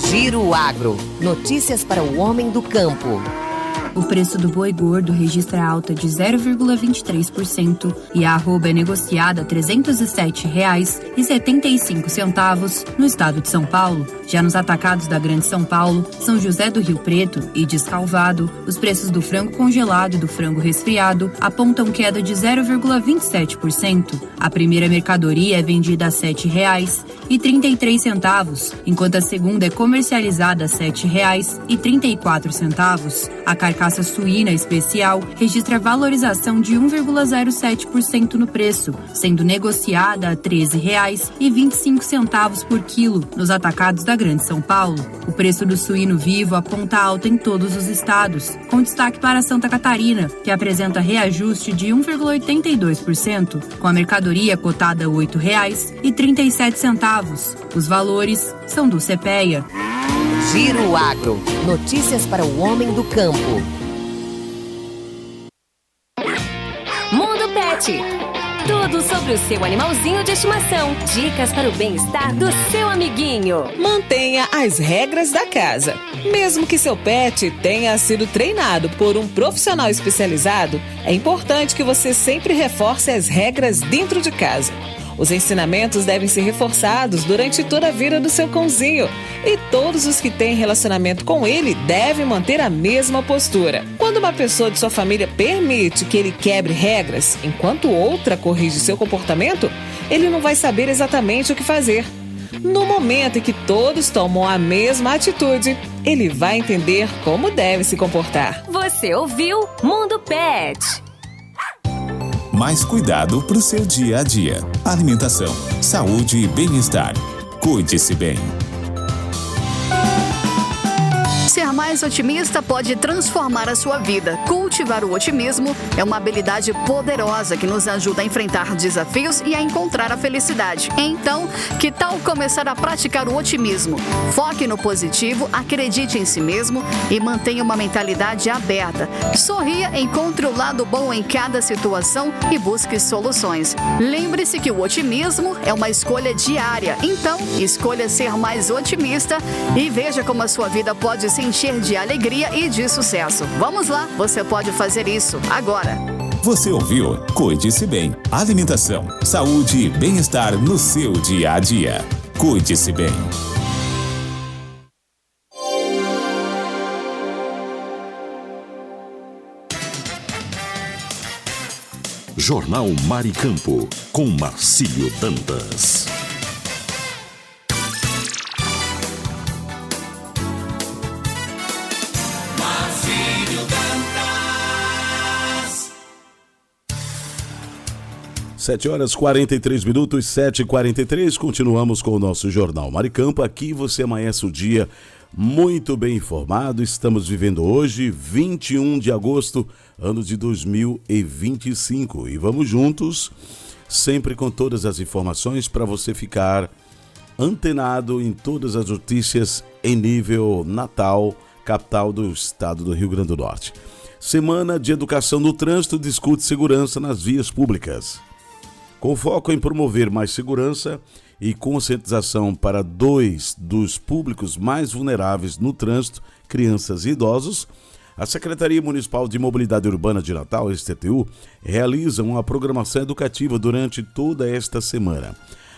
Giro Agro. Notícias para o homem do campo. O preço do boi gordo registra alta de 0,23% e a arroba é negociada a R$ 307,75 no estado de São Paulo. Já nos atacados da Grande São Paulo, São José do Rio Preto e Descalvado, os preços do frango congelado e do frango resfriado apontam queda de 0,27%. A primeira mercadoria é vendida a R$ 7,33, enquanto a segunda é comercializada a R$ 7,34. A carcaça suína especial registra valorização de 1,07% no preço, sendo negociada a R$ 13,25 por quilo nos atacados da Grande São Paulo. O preço do suíno vivo aponta alta em todos os estados, com destaque para Santa Catarina, que apresenta reajuste de 1,82%, com a mercadoria cotada a R$ 8,37. Os valores são do CPEA. Giro Agro. Notícias para o homem do campo. Mundo Pet. Tudo sobre o seu animalzinho de estimação. Dicas para o bem-estar do seu amiguinho. Mantenha as regras da casa. Mesmo que seu pet tenha sido treinado por um profissional especializado, é importante que você sempre reforce as regras dentro de casa. Os ensinamentos devem ser reforçados durante toda a vida do seu cãozinho e todos os que têm relacionamento com ele devem manter a mesma postura. Quando uma pessoa de sua família permite que ele quebre regras, enquanto outra corrige seu comportamento, ele não vai saber exatamente o que fazer. No momento em que todos tomam a mesma atitude, ele vai entender como deve se comportar. Você ouviu Mundo Pet. Mais cuidado para o seu dia a dia. Alimentação, saúde e bem-estar. Cuide-se bem. Ser mais otimista pode transformar a sua vida. Cultivar o otimismo é uma habilidade poderosa que nos ajuda a enfrentar desafios e a encontrar a felicidade. Então, que tal começar a praticar o otimismo? Foque no positivo, acredite em si mesmo e mantenha uma mentalidade aberta. Sorria, encontre o lado bom em cada situação e busque soluções. Lembre-se que o otimismo é uma escolha diária. Então, escolha ser mais otimista e veja como a sua vida pode se encher de alegria e de sucesso. Vamos lá, você pode fazer isso agora. Você ouviu? Cuide-se bem. Alimentação, saúde e bem-estar no seu dia a dia. Cuide-se bem. Jornal Maricampo, com Marcílio Dantas. Sete horas 43 minutos, 7h43, continuamos com o nosso Jornal Maricampo. Aqui você amanhece o dia muito bem informado. Estamos vivendo hoje, 21 de agosto, ano de 2025. E vamos juntos, sempre com todas as informações para você ficar antenado em todas as notícias em nível Natal, capital do estado do Rio Grande do Norte. Semana de Educação no Trânsito discute segurança nas vias públicas. Com foco em promover mais segurança e conscientização para dois dos públicos mais vulneráveis no trânsito, crianças e idosos, a Secretaria Municipal de Mobilidade Urbana de Natal, STTU, realiza uma programação educativa durante toda esta semana.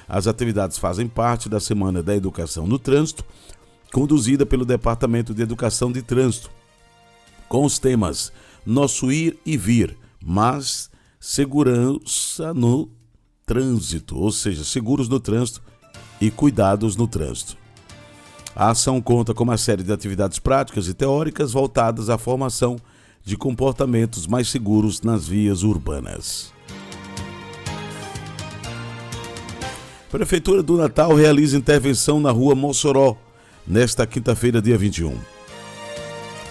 As atividades fazem parte da Semana da Educação no Trânsito, conduzida pelo Departamento de Educação de Trânsito, com os temas Nosso Ir e Vir, mas segurança no trânsito, ou seja, seguros no trânsito e cuidados no trânsito. A ação conta com uma série de atividades práticas e teóricas voltadas à formação de comportamentos mais seguros nas vias urbanas. Prefeitura do Natal realiza intervenção na rua Mossoró, nesta quinta-feira, dia 21.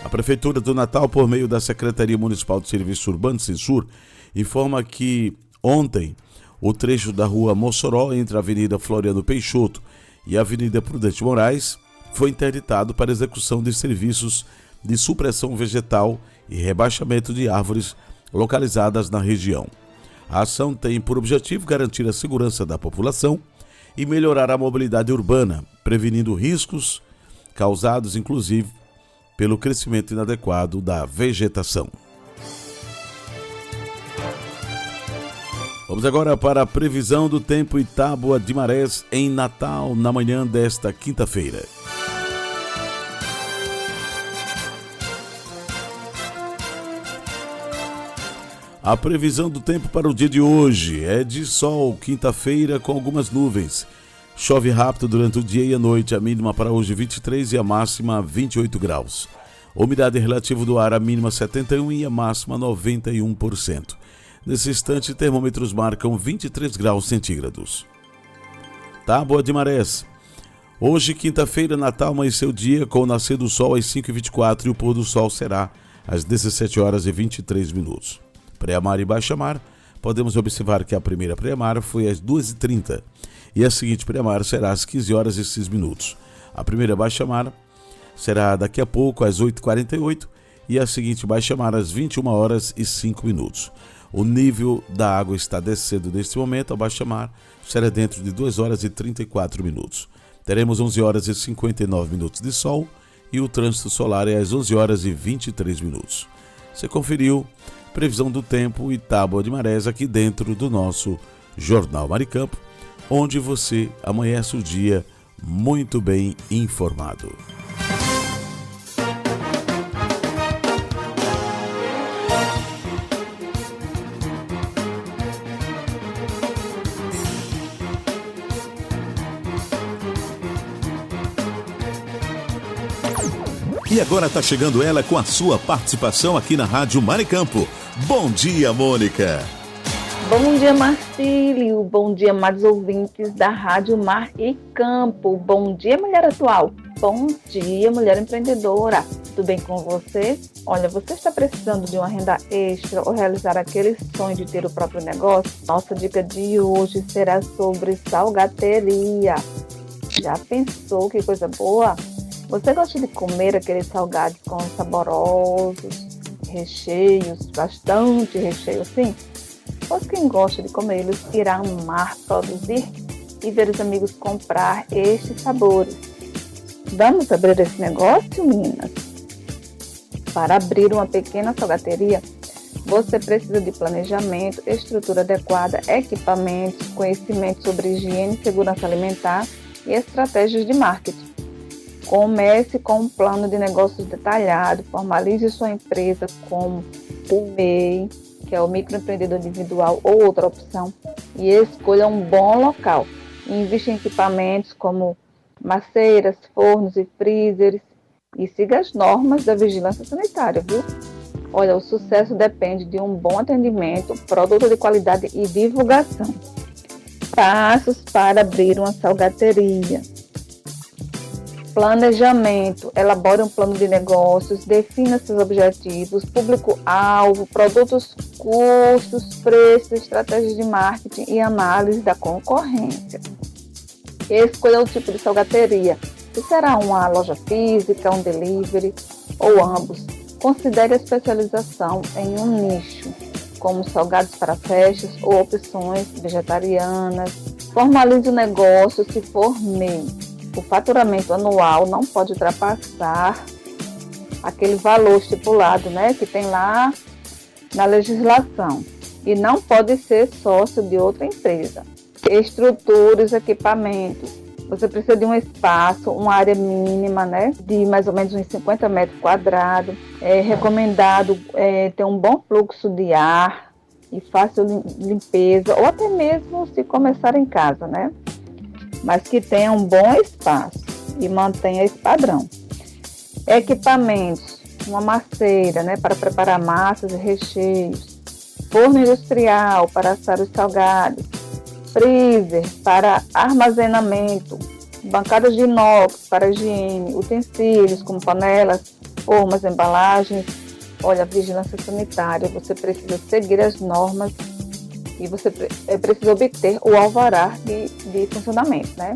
A Prefeitura do Natal, por meio da Secretaria Municipal de Serviços Urbanos, Censur, informa que ontem o trecho da rua Mossoró, entre a Avenida Floriano Peixoto e a Avenida Prudente Moraes, foi interditado para execução de serviços de supressão vegetal e rebaixamento de árvores localizadas na região. A ação tem por objetivo garantir a segurança da população e melhorar a mobilidade urbana, prevenindo riscos causados, inclusive, pelo crescimento inadequado da vegetação. Vamos agora para a previsão do tempo e tábua de marés em Natal, na manhã desta quinta-feira. A previsão do tempo para o dia de hoje é de sol, quinta-feira, com algumas nuvens. Chove rápido durante o dia e a noite, a mínima para hoje 23 e a máxima 28 graus. Umidade relativa do ar, a mínima 71 e a máxima 91%. Nesse instante, termômetros marcam 23 graus centígrados. Tábua de marés. Hoje, quinta-feira, Natal, amanheceu o dia com o nascer do sol às 5h24 e o pôr do sol será às 17h23. Pré-mar e baixa-mar, podemos observar que a primeira pré-mar foi às 2h30 e a seguinte pré-mar será às 15h06. A primeira baixa-mar será daqui a pouco às 8h48 e a seguinte baixa-mar às 21h05. O nível da água está descendo neste momento, a baixa-mar será dentro de 2h34. Teremos 11h59 de sol e o trânsito solar é às 11h23. Você conferiu previsão do tempo e tábua de marés aqui dentro do nosso Jornal Maricampo, onde você amanhece o dia muito bem informado. E agora está chegando ela com a sua participação aqui na Rádio Maricampo. Bom dia, Mônica. Bom dia, Marcílio. Bom dia, amados ouvintes da Rádio Mar e Campo. Bom dia, mulher atual. Bom dia, mulher empreendedora. Tudo bem com você? Olha, você está precisando de uma renda extra ou realizar aquele sonho de ter o próprio negócio? Nossa dica de hoje será sobre salgateria. Já pensou que coisa boa? Você gosta de comer aqueles salgados com saborosos, recheios, bastante recheio assim? Pois quem gosta de comê-los irá amar produzir e ver os amigos comprar estes sabores. Vamos abrir esse negócio, meninas? Para abrir uma pequena salgateria, você precisa de planejamento, estrutura adequada, equipamentos, conhecimento sobre higiene e segurança alimentar e estratégias de marketing. Comece com um plano de negócios detalhado, formalize sua empresa como o MEI, que é o microempreendedor individual ou outra opção, e escolha um bom local. Invista em equipamentos como maceiras, fornos e freezers e siga as normas da vigilância sanitária, viu? Olha, o sucesso depende de um bom atendimento, produto de qualidade e divulgação. Passos para abrir uma salgateria. Planejamento. Elabore um plano de negócios, defina seus objetivos, público-alvo, produtos, custos, preços, estratégias de marketing e análise da concorrência. Escolha o tipo de salgateria, se será uma loja física, um delivery ou ambos. Considere a especialização em um nicho, como salgados para festas ou opções vegetarianas. Formalize o negócio se for MEI. O faturamento anual não pode ultrapassar aquele valor estipulado, que tem lá na legislação. E não pode ser sócio de outra empresa. Estrutura os equipamentos. Você precisa de um espaço, uma área mínima, de mais ou menos uns 50 metros quadrados. É recomendado ter um bom fluxo de ar e fácil limpeza, ou até mesmo se começar em casa, mas que tenha um bom espaço e mantenha esse padrão. Equipamentos. uma masseira, né, para preparar massas e recheios, forno industrial para assar os salgados, freezer para armazenamento, bancadas de inox para higiene, utensílios como panelas, formas, embalagens. Olha, vigilância sanitária, você precisa seguir as normas e você precisa obter o alvará de funcionamento, né?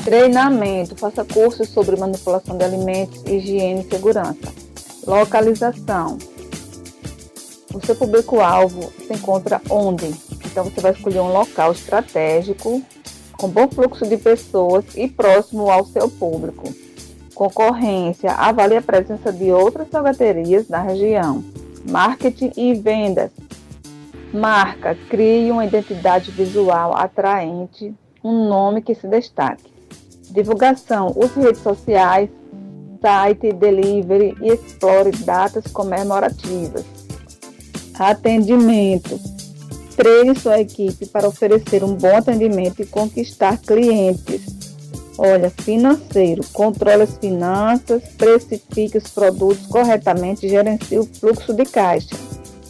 Treinamento, faça cursos sobre manipulação de alimentos, higiene e segurança. Localização, o seu público-alvo se encontra onde? Então você vai escolher um local estratégico, com bom fluxo de pessoas e próximo ao seu público. Concorrência, avalie a presença de outras salgaterias na região. Marketing e vendas. Marca, crie uma identidade visual atraente, um nome que se destaque. Divulgação, use redes sociais, site, delivery e explore datas comemorativas. Atendimento. Treine sua equipe para oferecer um bom atendimento e conquistar clientes. Olha, financeiro. Controle as finanças, precifique os produtos corretamente e gerencie o fluxo de caixa.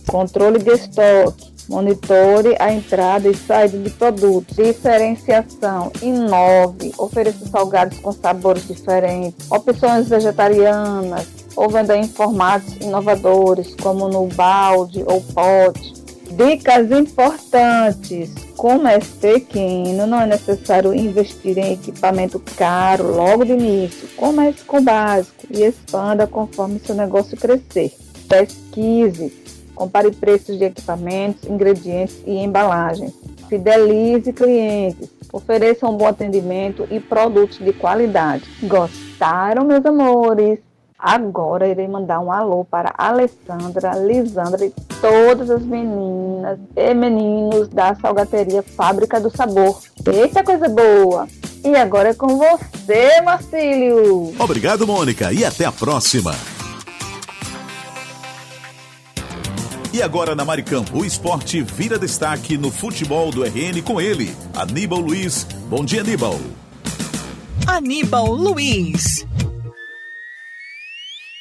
Controle de estoque. Monitore a entrada e saída de produtos. Diferenciação. Inove. Ofereça salgados com sabores diferentes. Opções vegetarianas. Ou venda em formatos inovadores, como no balde ou pote. Dicas importantes. Como é pequeno, não é necessário investir em equipamento caro logo de início. Comece com o básico e expanda conforme seu negócio crescer. Pesquise. Compare preços de equipamentos, ingredientes e embalagens. Fidelize clientes. Ofereça um bom atendimento e produtos de qualidade. Gostaram, meus amores? Agora irei mandar um alô para Alessandra, Lisandra e todas as meninas e meninos da Salgateria Fábrica do Sabor. Eita, coisa boa! E agora é com você, Marcílio! Obrigado, Mônica, e até a próxima! E agora na Maricampo, o esporte vira destaque no futebol do RN com ele, Aníbal Luiz. Bom dia, Aníbal! Aníbal Luiz.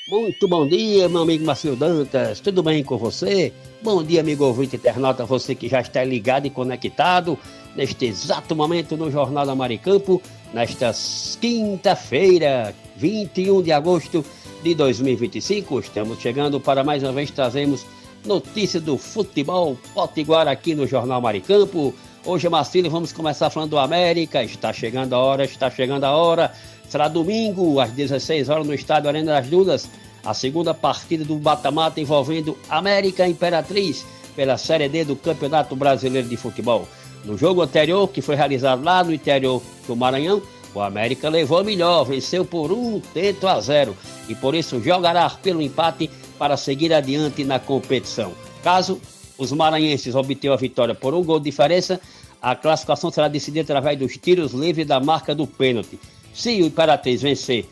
Muito bom dia, meu amigo Marcelo Dantas, tudo bem com você? Bom dia, amigo ouvinte internauta, você que já está ligado e conectado neste exato momento no Jornal da Maricampo, nesta quinta-feira, 21 de agosto de 2025. Estamos chegando para mais uma vez trazermos notícias do futebol potiguar aqui no Jornal Maricampo. Hoje, Marcelo, vamos começar falando do América, está chegando a hora. Será domingo, às 16 horas, no estádio Arena das Dunas, a segunda partida do mata-mata envolvendo América e Imperatriz pela Série D do Campeonato Brasileiro de Futebol. No jogo anterior, que foi realizado lá no interior do Maranhão, o América levou a melhor, venceu por 1-0 e por isso jogará pelo empate para seguir adiante na competição. Caso os maranhenses obtenham a vitória por 1 gol de diferença, a classificação será decidida através dos tiros livres da marca do pênalti. Se o Imperatriz vencer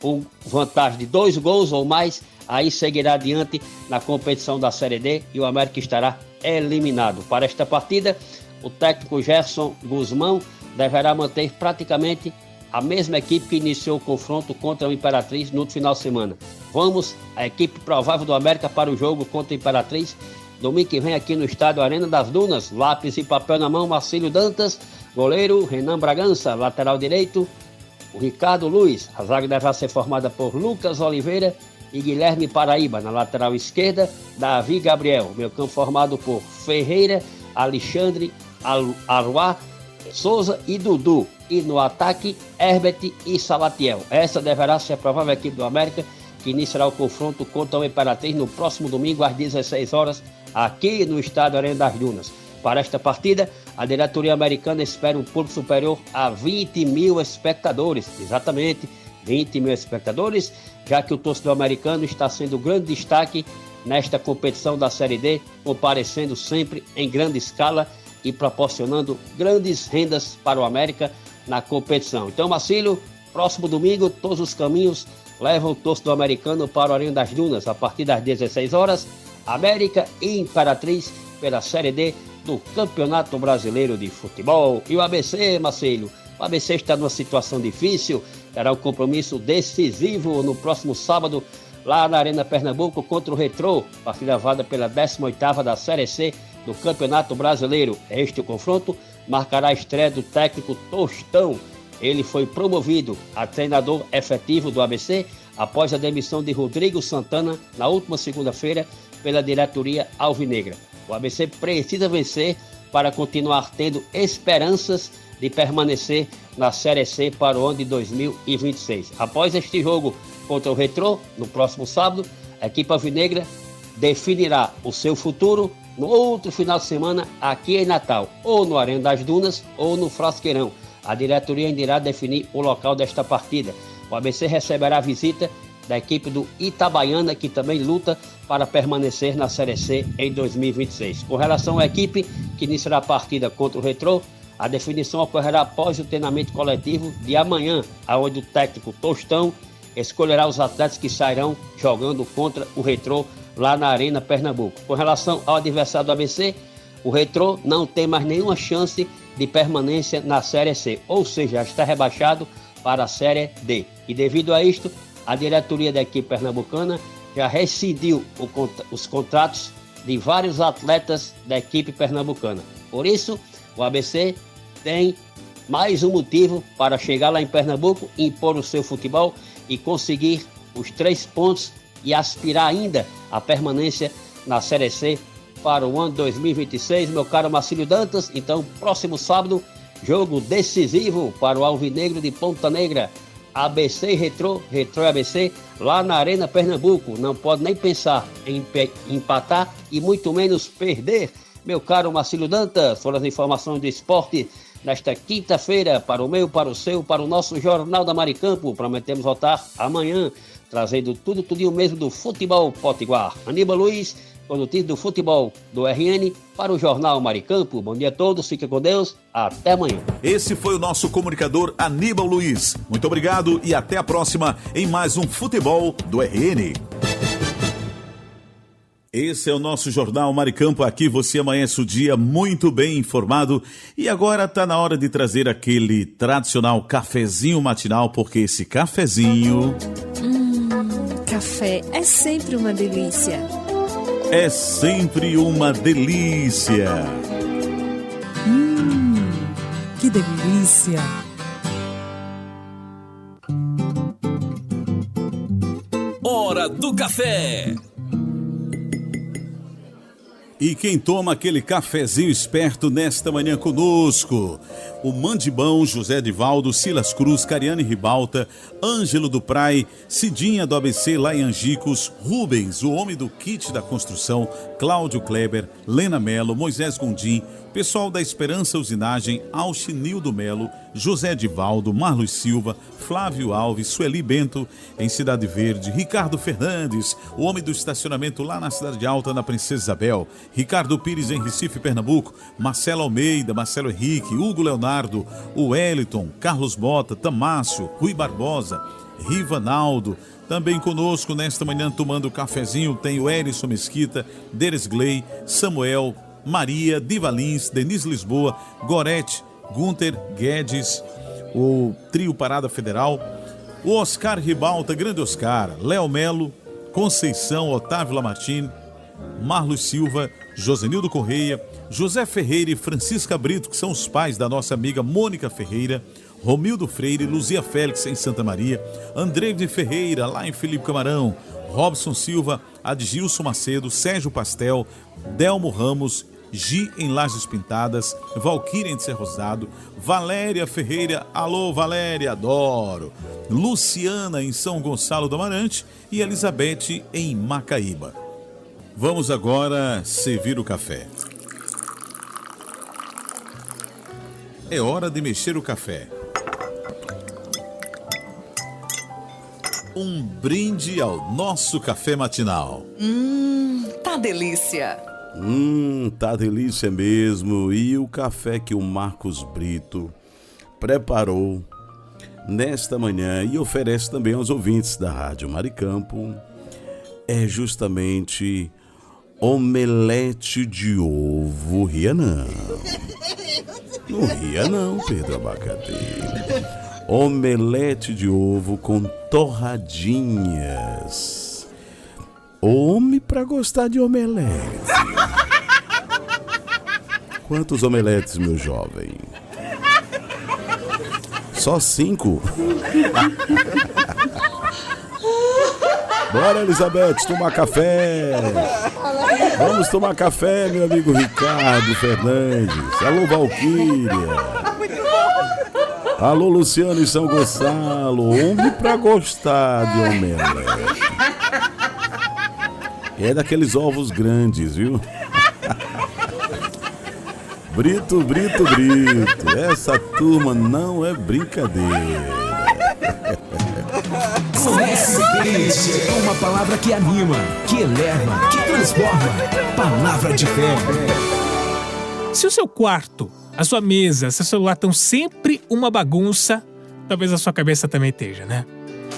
com vantagem de 2 gols ou mais, aí seguirá adiante na competição da Série D e o América estará eliminado. Para esta partida, o técnico Gerson Guzmão deverá manter praticamente a mesma equipe que iniciou o confronto contra o Imperatriz no final de semana. Vamos, a equipe provável do América para o jogo contra o Imperatriz, domingo que vem aqui no estádio Arena das Dunas. Lápis e papel na mão, Marcílio Dantas, goleiro Renan Bragança, lateral direito, o Ricardo Luiz. A zaga deverá ser formada por Lucas Oliveira e Guilherme Paraíba. Na lateral esquerda, Davi Gabriel. Meio campo formado por Ferreira, Alexandre, Aruá, Souza e Dudu. E no ataque, Herbert e Salatiel. Essa deverá ser a provável equipe do América, que iniciará o confronto contra o Imperatriz no próximo domingo às 16 horas, aqui no estádio Arena das Dunas. Para esta partida, a diretoria americana espera um público superior a 20 mil espectadores. Exatamente, 20 mil espectadores, já que o torcedor americano está sendo grande destaque nesta competição da Série D, comparecendo sempre em grande escala e proporcionando grandes rendas para o América na competição. Então, Marcílio, próximo domingo, todos os caminhos levam o torcedor americano para o Arena das Dunas, a partir das 16 horas, América e Imperatriz pela Série D do Campeonato Brasileiro de Futebol. E o ABC, Marcílio? O ABC está numa situação difícil, terá um compromisso decisivo no próximo sábado, lá na Arena Pernambuco contra o Retrô, partida válida pela 18ª da Série C do Campeonato Brasileiro. Este confronto marcará a estreia do técnico Tostão. Ele foi promovido a treinador efetivo do ABC após a demissão de Rodrigo Santana na última segunda-feira pela diretoria alvinegra. O ABC precisa vencer para continuar tendo esperanças de permanecer na Série C para o ano de 2026. Após este jogo contra o Retrô, no próximo sábado, a equipe alvinegra definirá o seu futuro no outro final de semana aqui em Natal, ou no Arena das Dunas ou no Frasqueirão. A diretoria ainda irá definir o local desta partida. O ABC receberá a visita da equipe do Itabaiana, que também luta para permanecer na Série C em 2026. Com relação à equipe que iniciará a partida contra o Retrô, a definição ocorrerá após o treinamento coletivo de amanhã, onde o técnico Tostão escolherá os atletas que sairão jogando contra o Retrô lá na Arena Pernambuco. Com relação ao adversário do ABC, o Retrô não tem mais nenhuma chance de permanência na Série C, ou seja, já está rebaixado para a Série D. E devido a isto, a diretoria da equipe pernambucana já rescindiu os contratos de vários atletas da equipe pernambucana. Por isso, o ABC tem mais um motivo para chegar lá em Pernambuco, impor o seu futebol e conseguir os 3 pontos e aspirar ainda à permanência na Série C para o ano 2026, meu caro Marcílio Dantas. Então, próximo sábado, jogo decisivo para o Alvinegro de Ponta Negra, ABC e Retrô, Retrô e ABC, lá na Arena Pernambuco. Não pode nem pensar em empatar e muito menos perder. Meu caro Marcílio Dantas, foram as informações do esporte nesta quinta-feira para o meu, para o seu, para o nosso Jornal da Maricampo. Prometemos voltar amanhã, trazendo tudinho mesmo do futebol potiguar. Aníbal Luiz, com notícias do futebol do RN para o Jornal Maricampo. Bom dia a todos, fiquem com Deus, até amanhã. Esse foi o nosso comunicador Aníbal Luiz. Muito obrigado e até a próxima em mais um Futebol do RN. Esse é o nosso Jornal Maricampo. Aqui você amanhece o dia muito bem informado. E agora está na hora de trazer aquele tradicional cafezinho matinal, porque esse cafezinho... Café é sempre uma delícia. É sempre uma delícia. Que delícia. Hora do café. E quem toma aquele cafezinho esperto nesta manhã conosco? O Mandibão, José Divaldo, Silas Cruz, Cariane Ribalta, Ângelo do Prai, Cidinha do ABC lá em Angicos, Rubens, o homem do kit da construção, Cláudio Kleber, Lena Melo, Moisés Gondim, pessoal da Esperança Usinagem, Alchinildo Melo, José Divaldo, Marlos Silva, Flávio Alves, Sueli Bento, em Cidade Verde, Ricardo Fernandes, o homem do estacionamento lá na Cidade Alta, na Princesa Isabel, Ricardo Pires em Recife, Pernambuco, Marcelo Almeida, Marcelo Henrique, Hugo Leonardo, o Wellington, Carlos Bota, Tamácio, Rui Barbosa, Rivanaldo. Também conosco nesta manhã tomando o cafezinho tem o Erison Mesquita, Deres Gley, Samuel, Maria, Divalins, Denise Lisboa, Gorete, Gunter Guedes, o trio Parada Federal, o Oscar Ribalta, grande Oscar, Léo Melo, Conceição, Otávio Lamartine, Marlos Silva, Josenildo Correia, José Ferreira e Francisca Brito, que são os pais da nossa amiga Mônica Ferreira, Romildo Freire, Luzia Félix em Santa Maria, André de Ferreira lá em Felipe Camarão, Robson Silva, Adgilson Macedo, Sérgio Pastel, Delmo Ramos, Gi em Lajes Pintadas, Valquíria em Ser Rosado, Valéria Ferreira, alô Valéria, adoro, Luciana em São Gonçalo do Amarante e Elizabeth em Macaíba. Vamos agora servir o café. É hora de mexer o café. Um brinde ao nosso café matinal. Tá delícia. Tá delícia mesmo. E o café que o Marcos Brito preparou nesta manhã e oferece também aos ouvintes da Rádio Maricampo é justamente omelete de ovo. Ria não. Não ria não, Pedro Abacate. Omelete de ovo com torradinhas. Homem pra gostar de omelete. Quantos omeletes, meu jovem? Só 5? Bora, Elizabeth, tomar café. Vamos tomar café, meu amigo Ricardo Fernandes. Alô, Valquíria. Alô, Luciano e São Gonçalo. Homem pra gostar de omelete. É daqueles ovos grandes, viu? Brito. Essa turma não é brincadeira. Conhece é uma palavra que anima, que eleva, que transforma. Palavra de fé. Se o seu quarto, a sua mesa, seu celular estão sempre uma bagunça, talvez a sua cabeça também esteja, né?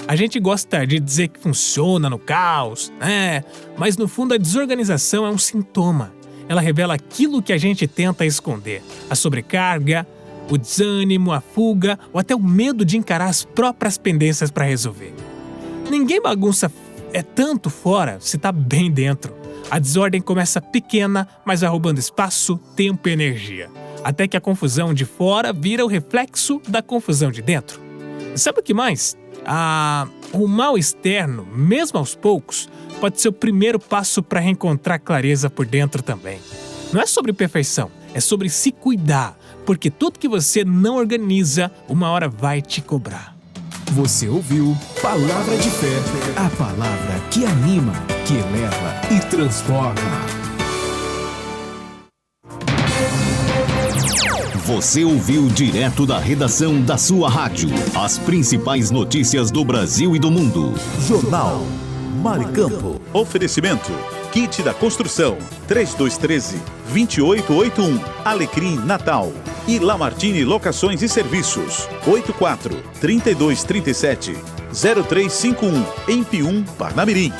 A gente gosta de dizer que funciona no caos, né? Mas no fundo a desorganização é um sintoma. Ela revela aquilo que a gente tenta esconder. A sobrecarga, o desânimo, a fuga ou até o medo de encarar as próprias pendências para resolver. Ninguém bagunça tanto fora se tá bem dentro. A desordem começa pequena, mas vai roubando espaço, tempo e energia. Até que a confusão de fora vira o reflexo da confusão de dentro. E sabe o que mais? O mal externo, mesmo aos poucos, pode ser o primeiro passo para reencontrar clareza por dentro também. Não é sobre perfeição, é sobre se cuidar, porque tudo que você não organiza, uma hora vai te cobrar. Você ouviu Palavra de Fé, a palavra que anima, que eleva e transforma. Você ouviu direto da redação da sua rádio as principais notícias do Brasil e do mundo. Jornal Maricampo. Oferecimento: Kit da Construção 3213-2881, Alecrim Natal e Lamartine Locações e Serviços 84-3237-0351 em Pium, Parnamirim.